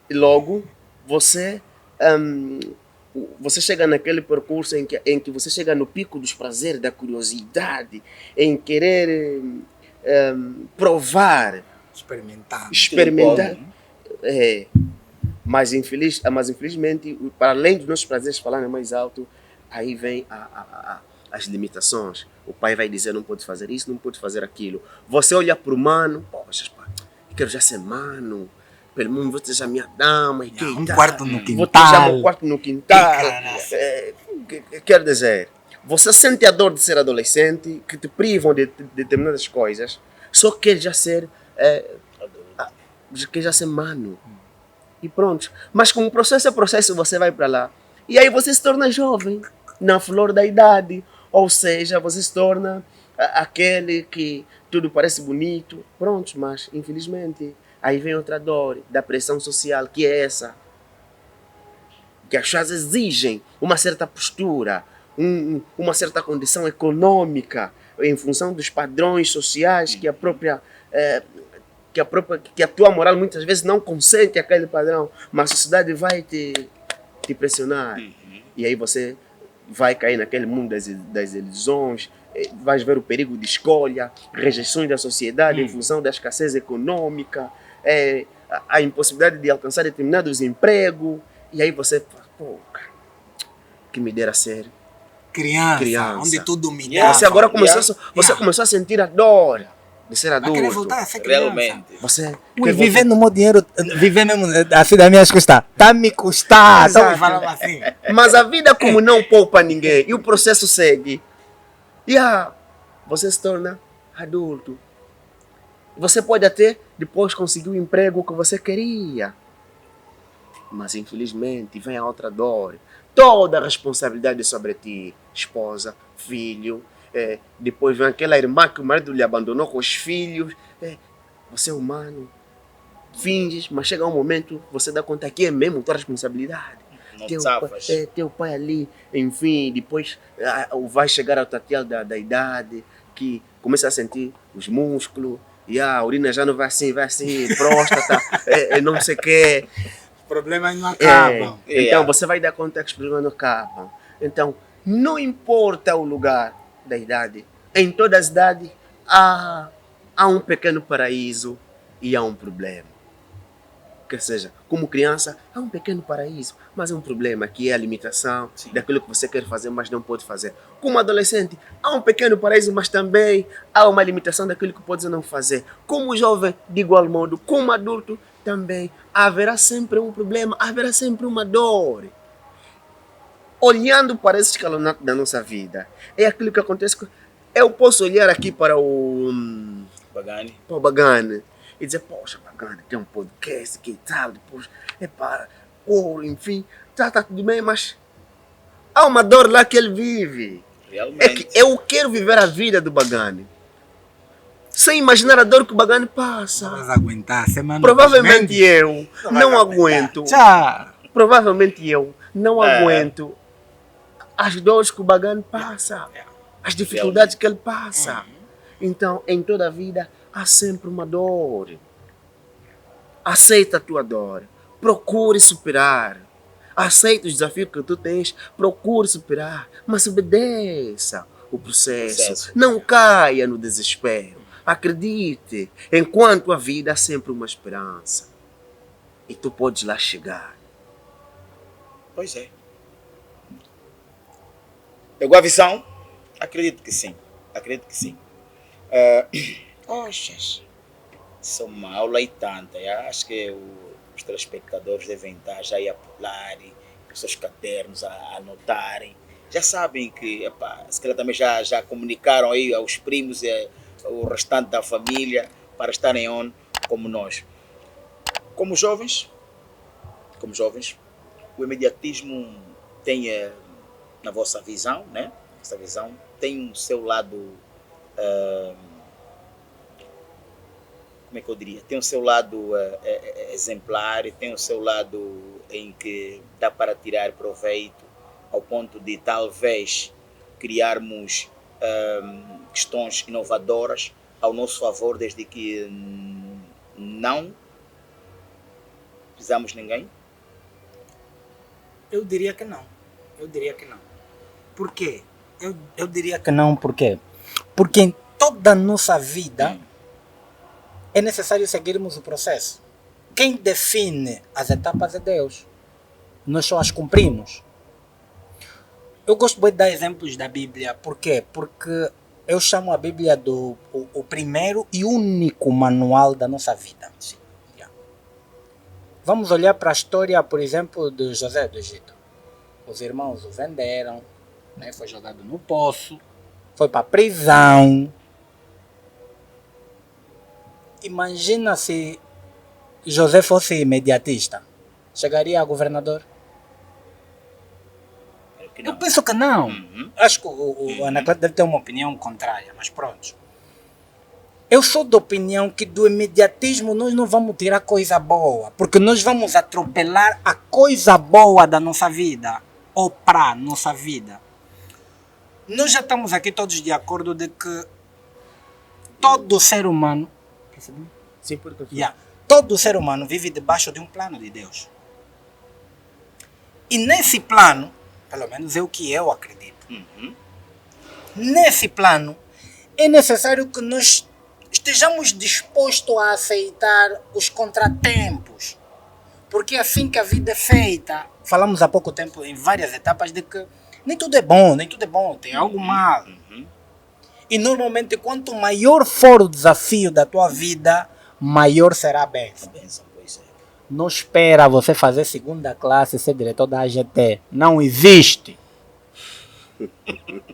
E logo você chega naquele percurso em que você chega no pico dos prazeres, da curiosidade, em querer provar, experimentar. Mas infelizmente, para além dos nossos prazeres falarem mais alto, aí vem as limitações. O pai vai dizer: não pode fazer isso, não pode fazer aquilo. Você olha para o mano: poxa, eu quero já ser mano, pelo menos vou ter já minha dama. Quarto no quintal. Vou ter já meu quarto no quintal. Quer dizer, você sente a dor de ser adolescente, que te privam de determinadas coisas, só quer já ser mano. E pronto. Mas como processo é processo, você vai para lá. E aí você se torna jovem, na flor da idade. Ou seja, você se torna aquele que tudo parece bonito. Pronto, mas infelizmente aí vem outra dor da pressão social, que é essa. Que as pessoas exigem uma certa postura, uma certa condição econômica, em função dos padrões sociais que a tua moral muitas vezes não consente aquele padrão, mas a sociedade vai te pressionar. E aí você vai cair naquele mundo das ilusões, vais ver o perigo de escolha, rejeições da sociedade em função da escassez econômica, a impossibilidade de alcançar determinados empregos, e aí você fala: pô, que me dera ser criança. Onde tudo me Você agora começou a sentir a dor de ser adulto. Querer voltar a ser criança. Realmente. Viver no meu dinheiro, viver mesmo assim das minhas custas. Tá me custar. Estão me falando assim. Mas a vida como não poupa ninguém e o processo segue. Você se torna adulto. Você pode até depois conseguir o emprego que você queria. Mas infelizmente vem a outra dor. Toda a responsabilidade sobre ti. Esposa, filho. Depois vem aquela irmã que o marido lhe abandonou com os filhos. Você é humano. Finges, mas chega um momento, você dá conta que é mesmo tua responsabilidade. Teu pai ali, enfim, depois vai chegar ao tateal da idade, que começa a sentir os músculos, e a urina já não vai assim, próstata, não sei o quê. Os problemas não acabam. Então você vai dar conta que os problemas não acabam. Então, não importa o lugar da idade, em todas as idades há um pequeno paraíso e há um problema. Quer seja, como criança, é um pequeno paraíso, mas é um problema que é a limitação Sim. daquilo que você quer fazer, mas não pode fazer. Como adolescente, há um pequeno paraíso, mas também há uma limitação daquilo que pode não fazer. Como jovem, de igual modo, como adulto, também haverá sempre um problema, haverá sempre uma dor. Olhando para esse escalonato da nossa vida, é aquilo que acontece. Eu posso olhar aqui para Bagani. o Bagane e dizer, poxa, Bagane, tem um podcast que tal, depois, enfim, tá tudo bem, mas há uma dor lá que ele vive. Realmente. É que eu quero viver a vida do Bagane, sem imaginar a dor que o Bagane passa. Não vais aguentar, semana. Provavelmente eu não aguento. Tchau. Provavelmente eu não aguento as dores que o Bagane passa, as dificuldades que ele passa. Então, em toda a vida, há sempre uma dor. Aceita a tua dor. Procure superar. Aceita os desafios que tu tens. Procure superar. Mas obedeça o processo. Não caia no desespero. Acredite. Enquanto a vida há sempre uma esperança. E tu podes lá chegar. Pois é. Pegou a visão? Acredito que sim. Acredito que sim. Oxas. Isso é uma aula e tanta. Eu acho que os telespectadores devem estar já a pularem, os seus cadernos a anotarem. Já sabem que, se calhar também já comunicaram aí aos primos e ao restante da família para estarem on como nós. Como jovens, o imediatismo tem, na vossa visão, né? Essa visão tem o seu lado, como é que eu diria? Tem o seu lado exemplar, tem o seu lado em que dá para tirar proveito, ao ponto de talvez criarmos questões inovadoras ao nosso favor, desde que não pisamos ninguém. Eu diria que não. Por quê? Eu diria que não, por quê? Porque em toda a nossa vida é necessário seguirmos o processo. Quem define as etapas é Deus. Nós só as cumprimos. Eu gosto de dar exemplos da Bíblia. Por quê? Porque eu chamo a Bíblia o primeiro e único manual da nossa vida. Sim. Vamos olhar para a história, por exemplo, de José do Egito. Os irmãos o venderam, né? Foi jogado no poço, foi para a prisão. Imagina se José fosse imediatista. Chegaria a governador? Eu penso que não. Acho que o Anacleto deve ter uma opinião contrária, mas pronto. Eu sou da opinião que do imediatismo nós não vamos tirar coisa boa, porque nós vamos atropelar a coisa boa da nossa vida, ou para a nossa vida. Nós já estamos aqui todos de acordo de que todo ser humano, Sim, porque todo ser humano vive debaixo de um plano de Deus. E nesse plano, pelo menos é o que eu acredito, nesse plano é necessário que nós estejamos dispostos a aceitar os contratempos. Porque é assim que a vida é feita. Falamos há pouco tempo, em várias etapas, de que nem tudo é bom, tem algo mal. E normalmente, quanto maior for o desafio da tua vida, maior será a bênção. Não espera você fazer segunda classe e ser diretor da AGT. Não existe.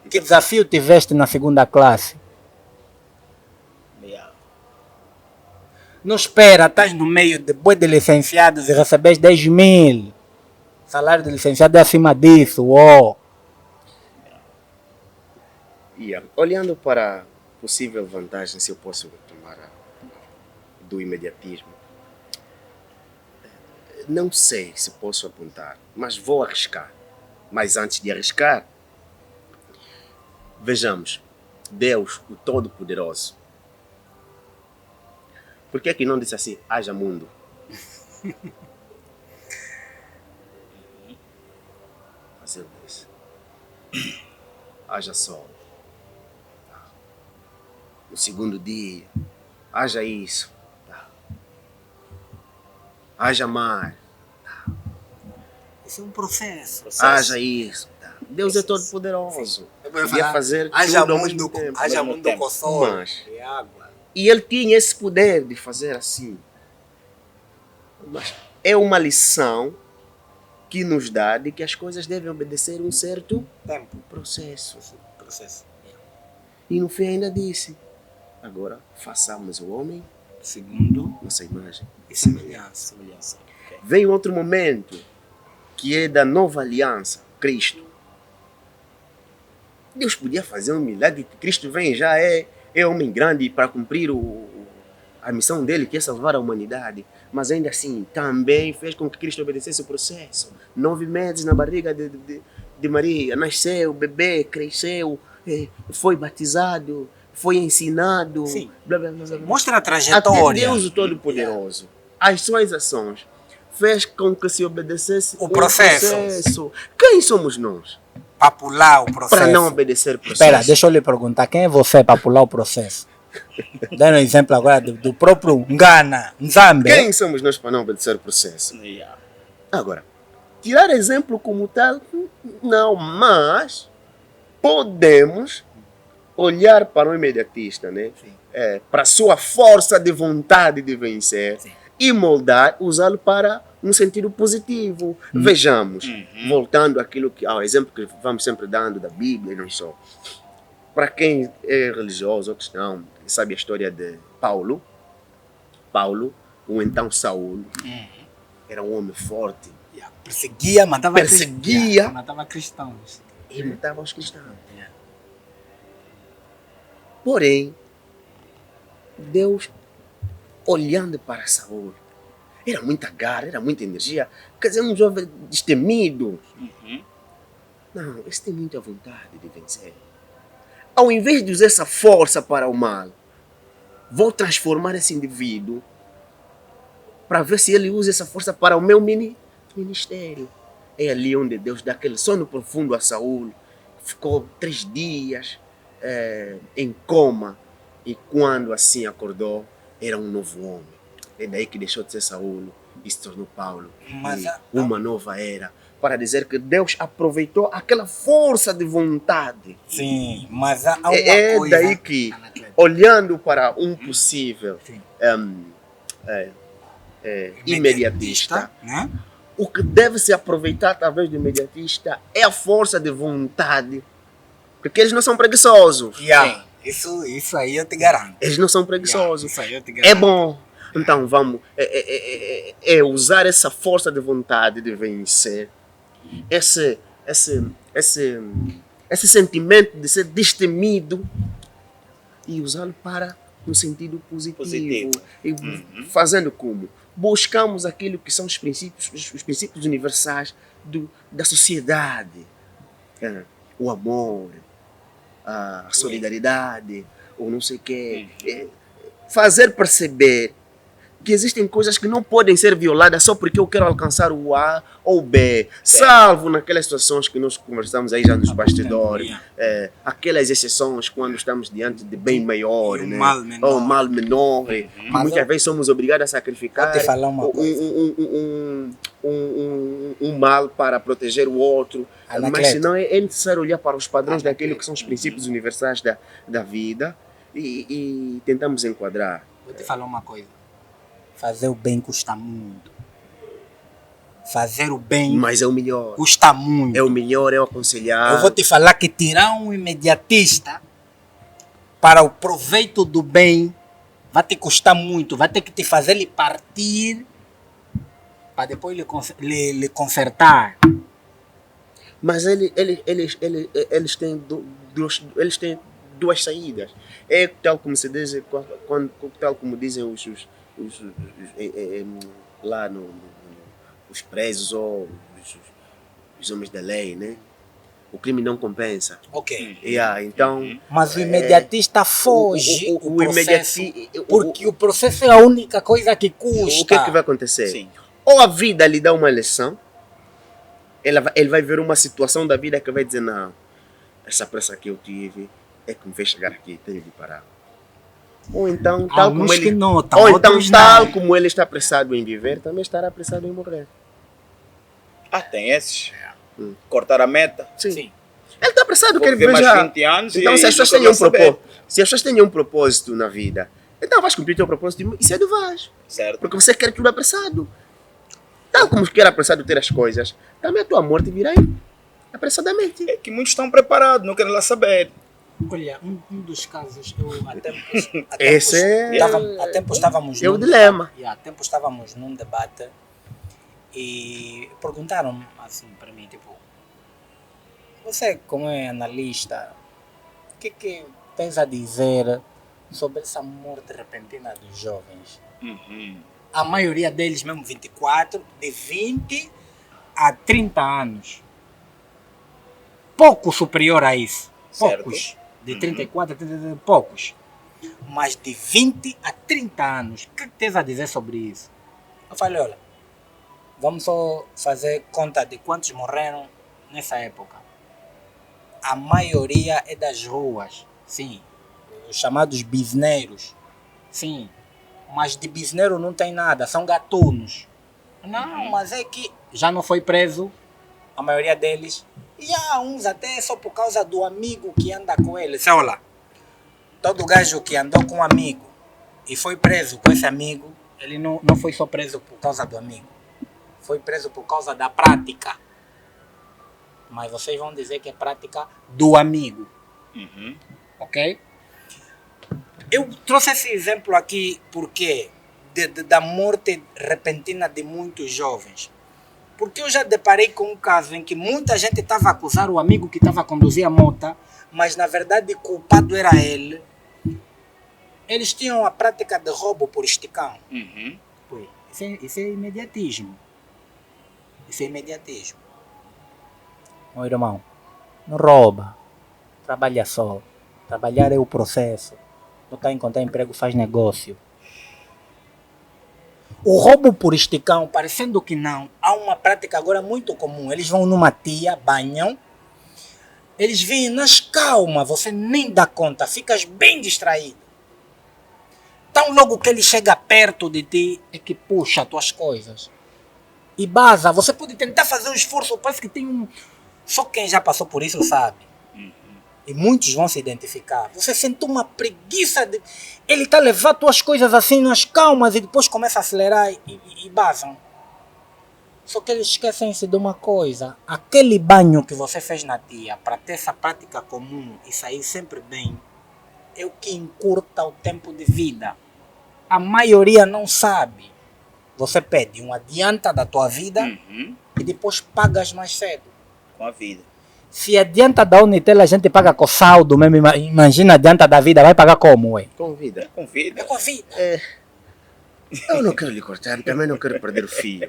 Que desafio tiveste na segunda classe? Não espera, estás no meio depois de licenciados e recebes 10 mil. Salário de licenciado é acima disso. Olhando para possível vantagem, se eu posso tomar do imediatismo, não sei se posso apontar, mas vou arriscar. Mas antes de arriscar, vejamos, Deus, o Todo-Poderoso, por que é que não disse assim, haja mundo? Mas ele disse, haja sol. No segundo dia, haja isso. haja mar, Isso é um processo. haja isso. Deus é Processo. todo poderoso. Eu vou Ia falar, fazer haja tudo ao mesmo mundo, tempo. haja ao mesmo mundo tempo. com sol Mas- e água. E ele tinha esse poder de fazer assim. Mas é uma lição que nos dá de que as coisas devem obedecer um certo Tempo. processo. Processo. E no fim ainda disse, agora façamos o homem Segundo nossa imagem. e semelhança. Semelhança. Ok. Vem outro momento, que é da nova aliança, Cristo. Deus podia fazer um milagre, que Cristo vem já é homem grande para cumprir a missão dele, que é salvar a humanidade. Mas ainda assim, também fez com que Cristo obedecesse o processo. 9 meses na barriga de Maria, nasceu, bebê, cresceu, foi batizado, foi ensinado. Sim. Blá, blá, blá, blá. Mostra a Até trajetória. Deus o Todo-Poderoso, as suas ações, fez com que se obedecesse O processo. processo. Quem somos nós Para pular o processo. para não obedecer o processo? Espera, deixa eu lhe perguntar, quem é você para pular o processo? Dando um exemplo agora do próprio Ngana, Nzambe. Quem somos nós para não obedecer o processo? Yeah. Agora, tirar exemplo como tal, não, mas podemos olhar para o imediatista, né? Sim. Para a sua força de vontade de vencer. Sim. E moldar, usá-lo para um sentido positivo. Vejamos, voltando ao exemplo que vamos sempre dando da Bíblia e não só. Para quem é religioso ou cristão, sabe a história de Paulo. Paulo, o então Saul, era um homem forte Perseguia, matava Perseguia. matava cristãos. e matava os cristãos. Porém, Deus, olhando para Saul, era muita garra, era muita energia. Quer dizer, um jovem destemido. Uhum. Não, esse tem muita vontade de vencer. Ao invés de usar essa força para o mal, vou transformar esse indivíduo para ver se ele usa essa força para o meu ministério. É ali onde Deus dá aquele sono profundo a Saul. Ficou 3 dias em coma. E quando assim acordou, era um novo homem. É daí que deixou de ser Saul e se tornou Paulo. Mas E uma nova era. Para dizer que Deus aproveitou aquela força de vontade. Sim, mas há uma É coisa... daí que, olhando para um possível Sim. imediatista, né? o que deve se aproveitar através do imediatista é a força de vontade. Porque eles não são preguiçosos. Yeah. Isso aí eu te garanto. Eles não são preguiçosos. Isso aí eu te garanto. É bom. Então vamos usar essa força de vontade de vencer. Esse sentimento de ser destemido e usá-lo para um sentido positivo. E fazendo como? Buscamos aquilo que são os princípios universais da sociedade. O amor, a solidariedade, ou não sei o quê. Fazer perceber que existem coisas que não podem ser violadas só porque eu quero alcançar o A ou o B. Salvo naquelas situações que nós conversamos aí já nos bastidores. Aquelas exceções quando estamos diante de bem maior, E um né? mal menor. Ou mal menor. Que Mas muitas vezes somos obrigados a sacrificar Vou te falar uma um mal para proteger o outro. Anacleto. Mas senão é necessário olhar para os padrões daquilo que são os princípios universais da vida e tentamos enquadrar. Vou te falar uma coisa. Fazer o bem custa muito. Fazer o bem Mas é o melhor. custa muito. É o melhor, é o aconselhar. Eu vou te falar que tirar um imediatista para o proveito do bem vai te custar muito. Vai ter que te fazer ele partir para depois lhe consertar. Mas eles têm duas saídas. É tal como se diz, tal como dizem lá os presos ou os homens da lei, né? O crime não compensa. Ok. Então, Mas o imediatista foge o o processo, imediati- porque o processo é a única coisa que custa. o que é que vai acontecer? Sim. Ou a vida lhe dá uma lição, ele vai ver uma situação da vida que vai dizer, não, essa pressa que eu tive é que me fez chegar aqui, tenho de parar. Ou então, Há tal como uns que ele, notam, ou então, outros tal não. como ele está apressado em viver, também estará apressado em morrer. Ah, tem esses. Hum. Cortar a meta. Sim. Ele está apressado, Vou quer viver ver mais já. 20 anos Então, e se as pessoas nunca têm um vou saber. propósito, se as pessoas têm um propósito na vida, então vais cumprir o teu propósito e cedo vais. Certo? Porque você quer tudo apressado. Tal como quer apressado ter as coisas, também a tua morte virá aí, apressadamente. É que muitos estão preparados, não querem lá saber. Olha, um dos casos, eu há Esse é- há tempos estávamos É o num dilema. debate, há tempos estávamos num debate e perguntaram assim para mim, tipo, você como é analista, o que tens a dizer sobre essa morte repentina dos jovens? Uhum. A maioria deles mesmo 24, de 20 a 30 anos. Pouco superior a isso. Certo. Poucos. De 34 a 30, poucos. Mas de 20 a 30 anos. O que tens a dizer sobre isso? Eu falei, olha, vamos só fazer conta de quantos morreram nessa época. A maioria é das ruas, sim. Os chamados bisneiros, sim. Mas de bisneiro não tem nada, são gatunos. Não, mas é que já não foi preso, a maioria deles. E há uns até só por causa do amigo que anda com ele. Olha lá, todo gajo que andou com um amigo e foi preso com esse amigo, ele não foi só preso por causa do amigo. Foi preso por causa da prática. Mas vocês vão dizer que é prática do amigo. Uhum. Ok? Eu trouxe esse exemplo aqui porque da morte repentina de muitos jovens. Porque eu já deparei com um caso em que muita gente estava a acusar o amigo que estava a conduzir a moto, mas na verdade o culpado era ele. Eles tinham a prática de roubo por esticão. Uhum. Isso é imediatismo. Isso é imediatismo. Meu irmão, não rouba. Trabalha só. Trabalhar é o processo. Não está a encontrar emprego, faz negócio. O roubo por esticão, parecendo que não, há uma prática agora muito comum. Eles vão numa tia, banham, eles vêm nas calmas, você nem dá conta, ficas bem distraído. Tão logo que ele chega perto de ti, é que puxa as tuas coisas. E baza, você pode tentar fazer um esforço, parece que tem um... Só quem já passou por isso sabe. E muitos vão se identificar. Você sente uma preguiça de... Ele está a levar tuas coisas assim nas calmas e depois começa a acelerar e basam. Só que eles esquecem-se de uma coisa. Aquele banho que você fez na tia para ter essa prática comum e sair sempre bem é o que encurta o tempo de vida. A maioria não sabe. Você pede um adianta da tua vida e depois pagas mais cedo. Com a vida. Se adianta da Unitel a gente paga com saldo mesmo, imagina adianta da vida, vai pagar como, ué? Com vida. Com vida. É com a vida. Eu não quero lhe cortar, também não quero perder o fio.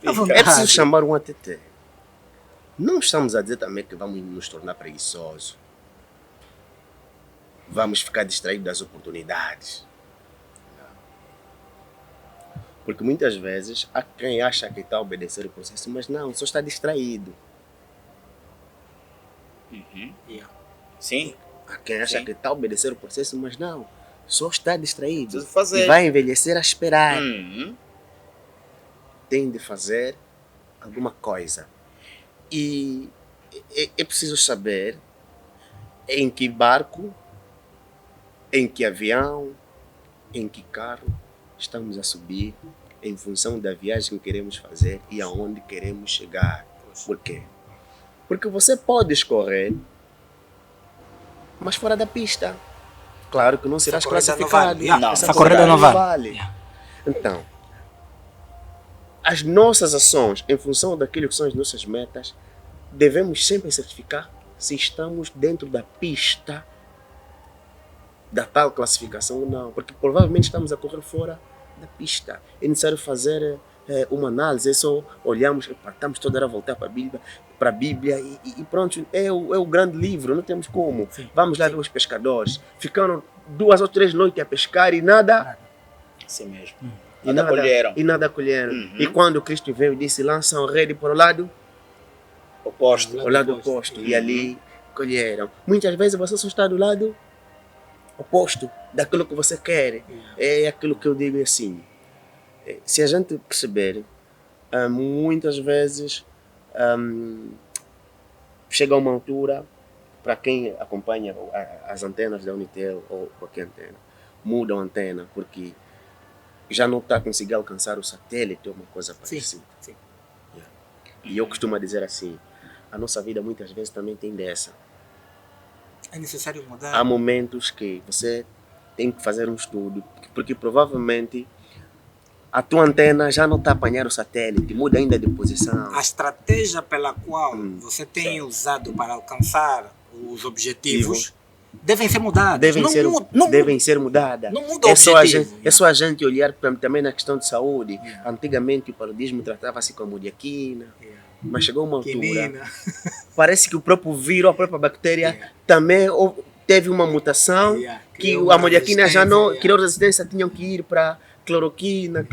vontade. É preciso chamar um ATT. Não estamos a dizer também que vamos nos tornar preguiçosos. Vamos ficar distraídos das oportunidades. Porque muitas vezes há quem acha que está a obedecer o processo, mas não, só está distraído. Sim. Há quem acha Sim. que está a obedecer o processo, mas não, só está distraído. Preciso fazer. E vai envelhecer a esperar. Uhum. Tem de fazer alguma coisa. E é preciso saber em que barco, em que avião, em que carro estamos a subir em função da viagem que queremos fazer e aonde queremos chegar. Por quê? Porque você pode escorrer, mas fora da pista. Claro que não serás corrida não classificado. vale. Não, Essa essa corrida não vale. Então, as nossas ações, em função daquilo que são as nossas metas, devemos sempre certificar se estamos dentro da pista da tal classificação ou não. Porque provavelmente estamos a correr fora da pista. É necessário fazer uma análise, só olhamos, estamos toda hora a voltar para a Bíblia e pronto, é o grande livro, não temos como. Sim. Vamos lá ver os pescadores. Ficaram 2 ou 3 noites a pescar e nada... Assim mesmo. E Nada colheram. E nada colheram. Uhum. E quando Cristo veio e disse, lançam rede para o lado Oposto. oposto. E ali colheram. Muitas vezes você só está do lado oposto daquilo que você quer. É aquilo que eu digo assim. Se a gente perceber, muitas vezes chega a uma altura, para quem acompanha as antenas da Unitel ou qualquer antena, mudam a antena porque já não está conseguindo alcançar o satélite ou uma coisa parecida. Sim. Yeah. E eu costumo dizer assim, a nossa vida muitas vezes também tem dessa. É necessário mudar. Há momentos que você tem que fazer um estudo, porque provavelmente a tua antena já não está a apanhar o satélite, muda ainda de posição. A estratégia pela qual você tem usado para alcançar os objetivos devem ser mudadas. Devem ser mudadas. Não muda o objetivo. É só a gente olhar também na questão de saúde. Antigamente o paludismo tratava-se com a modiaquina, mas chegou uma altura, parece que o próprio vírus, a própria bactéria também teve uma mutação, que a modiaquina já não, criou resistência, tinham que ir para cloroquina,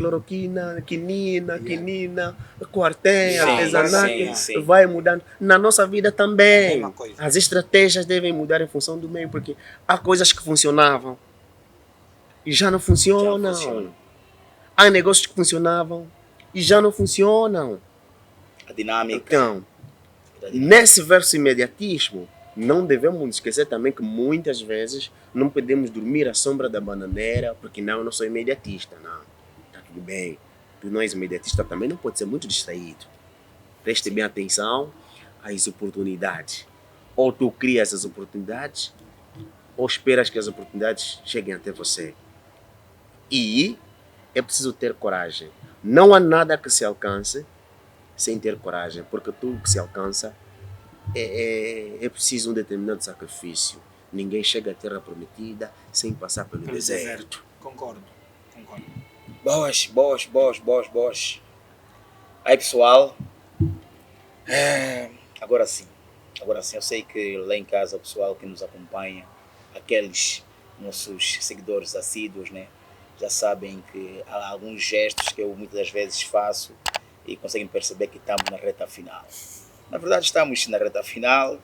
quinina, quartem, artesanato, vai mudando. Na nossa vida também, as estratégias devem mudar em função do meio, porque há coisas que funcionavam e já não funcionam. Há negócios que funcionavam e já não funcionam. A dinâmica. Então, nesse verso imediatismo, não devemos esquecer também que muitas vezes não podemos dormir à sombra da bananeira, porque não, eu não sou imediatista, não. Está tudo bem. Tu não és imediatista, também não pode ser muito distraído. Preste bem atenção às oportunidades. Ou tu crias as oportunidades, ou esperas que as oportunidades cheguem até você. E é preciso ter coragem. Não há nada que se alcance sem ter coragem, porque tudo que se alcança é preciso um determinado sacrifício. Ninguém chega à terra prometida sem passar pelo deserto. Concordo. Boas. Aí pessoal, agora sim, eu sei que lá em casa o pessoal que nos acompanha, aqueles nossos seguidores assíduos, né, já sabem que há alguns gestos que eu muitas das vezes faço e conseguem perceber que estamos na reta final. Na verdade estamos na reta final,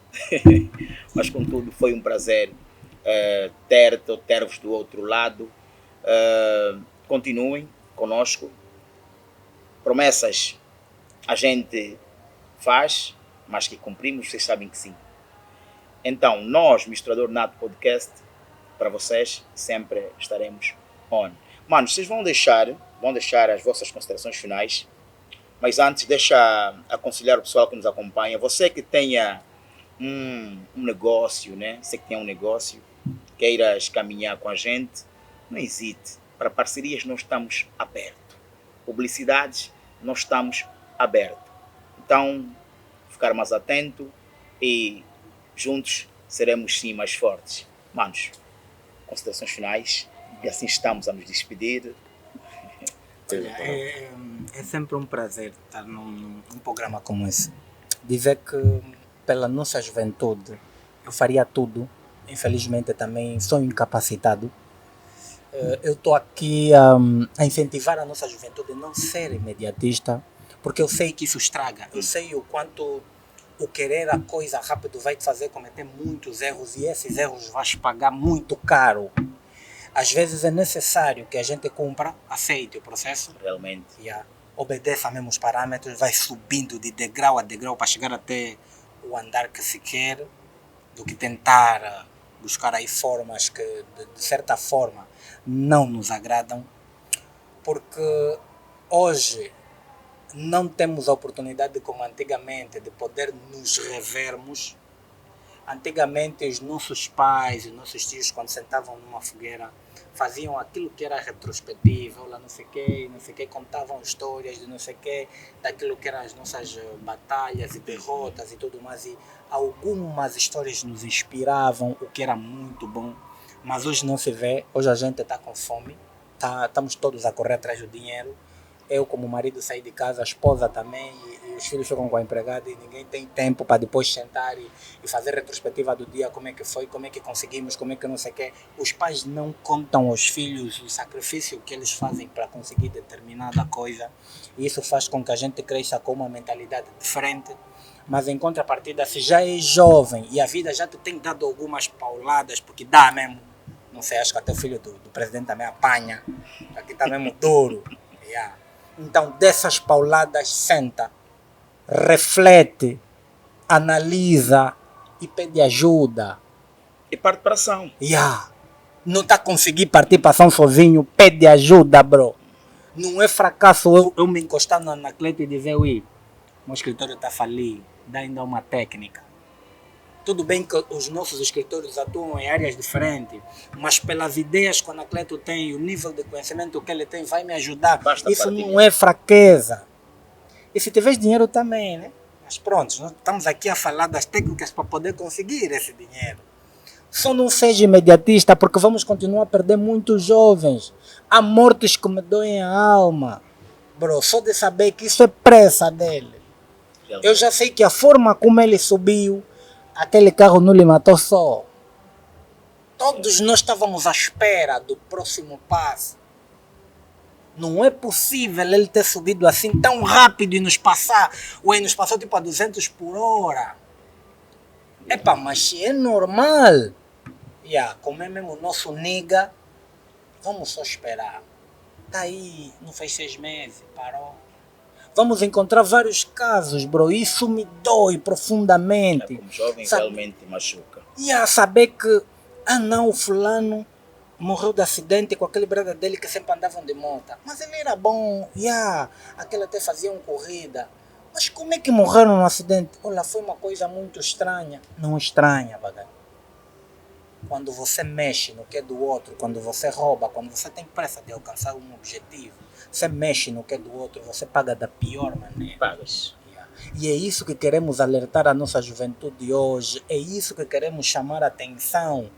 mas contudo foi um prazer ter-vos do outro lado. Continuem conosco. Promessas a gente faz, mas que cumprimos, vocês sabem que sim. Então, nós, Misturador Nato Podcast, para vocês sempre estaremos on. Mano, vocês vão deixar as vossas considerações finais. Mas antes, deixa aconselhar o pessoal que nos acompanha. Você que tenha um negócio, né? Você que tem um negócio, queiras caminhar com a gente, não hesite. Para parcerias nós estamos abertos. Publicidades nós estamos abertos. Então, ficar mais atento e juntos seremos sim mais fortes. Manos, considerações finais e assim estamos a nos despedir. É sempre um prazer estar num programa como esse. Dizer que pela nossa juventude eu faria tudo. Infelizmente também sou incapacitado. Eu estou aqui a incentivar a nossa juventude a não ser imediatista, porque eu sei que isso estraga. Eu sei o quanto o querer a coisa rápido vai te fazer cometer muitos erros e esses erros vais pagar muito caro. Às vezes é necessário que a gente cumpra, aceite o processo. Realmente. Obedeça mesmo os parâmetros, vai subindo de degrau a degrau para chegar até o andar que se quer, do que tentar buscar aí formas que, de certa forma, não nos agradam. Porque hoje não temos a oportunidade, como antigamente, de poder nos revermos. Antigamente, os nossos pais, os nossos tios, quando sentavam numa fogueira, faziam aquilo que era retrospectiva, lá não sei quê, contavam histórias de não sei quê, daquilo que eram as nossas batalhas e derrotas e tudo mais. E algumas histórias nos inspiravam, o que era muito bom. Mas hoje não se vê, hoje a gente está com fome, estamos todos a correr atrás do dinheiro. Eu, como marido, saí de casa, a esposa também, e os filhos ficam com a empregada e ninguém tem tempo para depois sentar e fazer retrospectiva do dia, como é que foi, como é que conseguimos, como é que não sei o quê. Os pais não contam aos filhos o sacrifício que eles fazem para conseguir determinada coisa, e isso faz com que a gente cresça com uma mentalidade diferente. Mas em contrapartida, se já é jovem e a vida já te tem dado algumas pauladas, porque dá mesmo, Não sei, acho que até o filho do presidente também apanha. Aqui está mesmo duro. Yeah. Então, dessas pauladas, senta, reflete, analisa e pede ajuda. E parte para ação. Yeah. Não está conseguindo partir para ação sozinho, pede ajuda, bro. Não é fracasso eu me encostar na Anacleto e dizer, ui, meu escritório está falido, dá ainda uma técnica. Tudo bem que os nossos escritórios atuam em áreas diferentes, mas pelas ideias que o Anacleto tem e o nível de conhecimento que ele tem vai me ajudar. Basta Isso partilhar. não é fraqueza. E se tiveres dinheiro também, né? Mas pronto, nós estamos aqui a falar das técnicas para poder conseguir esse dinheiro. Só não seja imediatista, porque vamos continuar a perder muitos jovens. Há mortes que me doem a alma. Bro, só de saber que isso é pressa dele. Eu já sei que a forma como ele subiu, aquele carro não lhe matou só. Todos nós estávamos à espera do próximo passo. Não é possível ele ter subido assim tão rápido e nos passar. Ou ele nos passou tipo a 200 por hora. Epa, mas é normal. Como é mesmo o nosso nigga, vamos só esperar. Tá aí, não fez 6 meses, parou. Vamos encontrar vários casos, bro. Isso me dói profundamente. Como jovem realmente machuca. Saber que, não, o fulano morreu de acidente com aquele brother dele que sempre andavam de moto. Mas ele era bom, aquele até faziam corrida. Mas como é que morreram no acidente? Olha, foi uma coisa muito estranha. Não estranha, bagulho. Quando você mexe no que é do outro, quando você rouba, quando você tem pressa de alcançar um objetivo, você mexe no que é do outro, você paga da pior maneira. Pagas. E é isso que queremos alertar a nossa juventude hoje, é isso que queremos chamar a atenção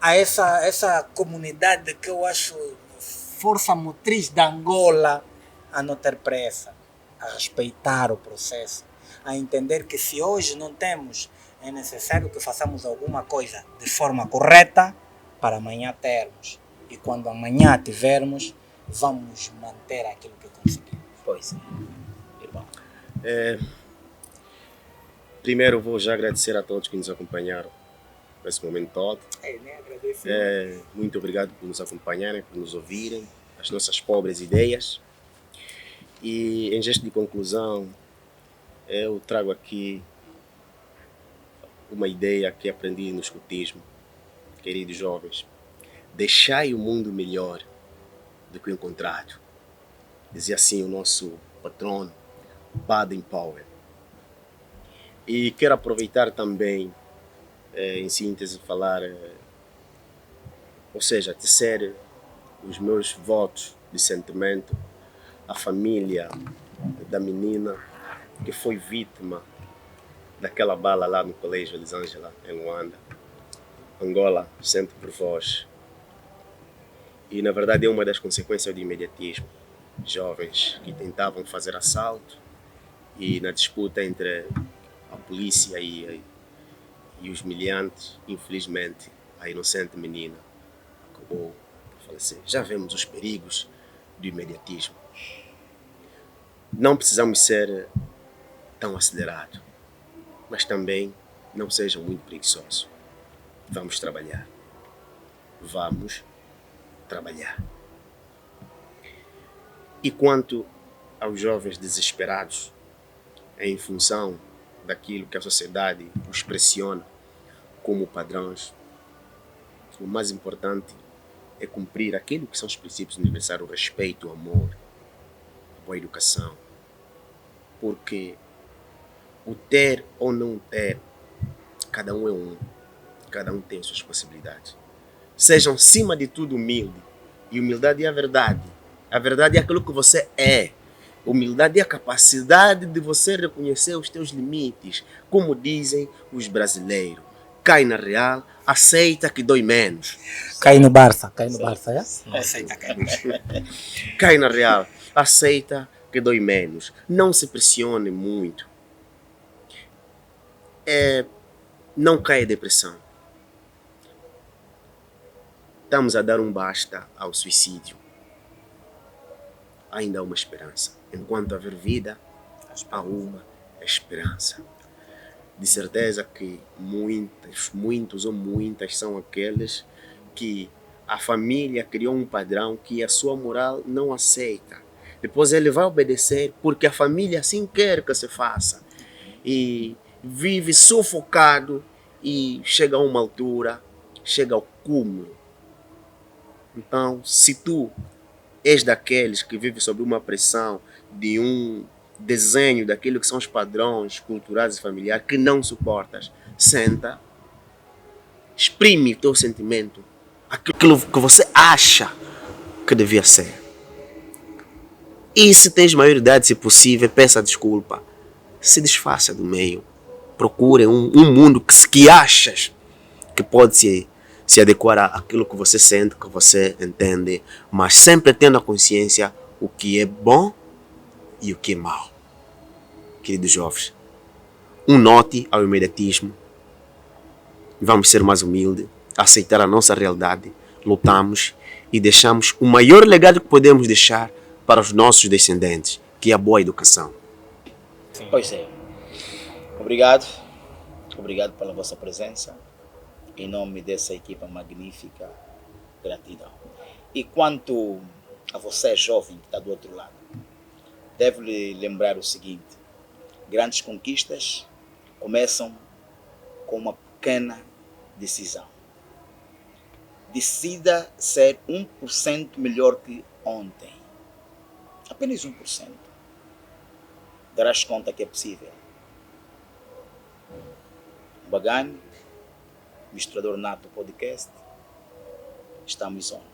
a essa comunidade que eu acho força motriz da Angola a não ter pressa, a respeitar o processo, a entender que se hoje não temos, é necessário que façamos alguma coisa de forma correta para amanhã termos. E quando amanhã tivermos, vamos manter aquilo que conseguimos. Pois é. Irmão. Primeiro vou já agradecer a todos que nos acompanharam nesse momento todo. Nem agradeço. Muito obrigado por nos acompanharem, por nos ouvirem, as nossas pobres ideias. E em gesto de conclusão, eu trago aqui uma ideia que aprendi no escutismo, queridos jovens. Deixai o mundo melhor do que o encontrado. Dizia assim o nosso patrono, Baden-Powell. E quero aproveitar também, em síntese, falar, ou seja, tecer os meus votos de sentimento à família da menina que foi vítima daquela bala lá no colégio Elisângela, em Luanda. Angola, sempre por vós. E na verdade é uma das consequências do imediatismo. Jovens que tentavam fazer assalto e na disputa entre a polícia e os miliantes, infelizmente, a inocente menina acabou por falecer. Já vemos os perigos do imediatismo. Não precisamos ser tão acelerados, mas também não sejam muito preguiçosos. Vamos trabalhar. Vamos trabalhar. E quanto aos jovens desesperados, em função daquilo que a sociedade os pressiona como padrões, o mais importante é cumprir aquilo que são os princípios universais, o respeito, o amor, a boa educação. Porque o ter ou não ter, cada um é um, cada um tem suas possibilidades. Sejam, acima de tudo, humildes. E humildade é a verdade. A verdade é aquilo que você é. Humildade é a capacidade de você reconhecer os teus limites. Como dizem os brasileiros. Cai na real, aceita que dói menos. Cai no Barça, é? Aceita, cara. Cai na real, aceita que dói menos. Não se pressione muito. Não caia em depressão. Estamos a dar um basta ao suicídio. Ainda há uma esperança. Enquanto haver vida, há uma esperança. De certeza que muitos ou muitas são aqueles que a família criou um padrão que a sua moral não aceita. Depois ele vai obedecer porque a família assim quer que se faça. E vive sufocado e chega a uma altura, chega ao cúmulo. Então, se tu és daqueles que vive sob uma pressão de um desenho daquilo que são os padrões culturais e familiares que não suportas, senta, exprime o teu sentimento, aquilo que você acha que devia ser. E se tens maioridade, se possível, peça desculpa. Se desfaça do meio. Procure um mundo que achas que pode se adequar àquilo que você sente, que você entende, mas sempre tendo a consciência o que é bom e o que é mau. Queridos jovens, um note ao imediatismo. Vamos ser mais humildes, aceitar a nossa realidade, lutamos e deixamos o maior legado que podemos deixar para os nossos descendentes, que é a boa educação. Sim. Pois é. Obrigado. Obrigado pela vossa presença. Em nome dessa equipa magnífica, gratidão. E quanto a você, jovem, que está do outro lado, devo lhe lembrar o seguinte: grandes conquistas começam com uma pequena decisão. Decida ser 1% melhor que ontem. Apenas 1%. Darás conta que é possível. Bagani, Misturador Nato Podcast, estamos on.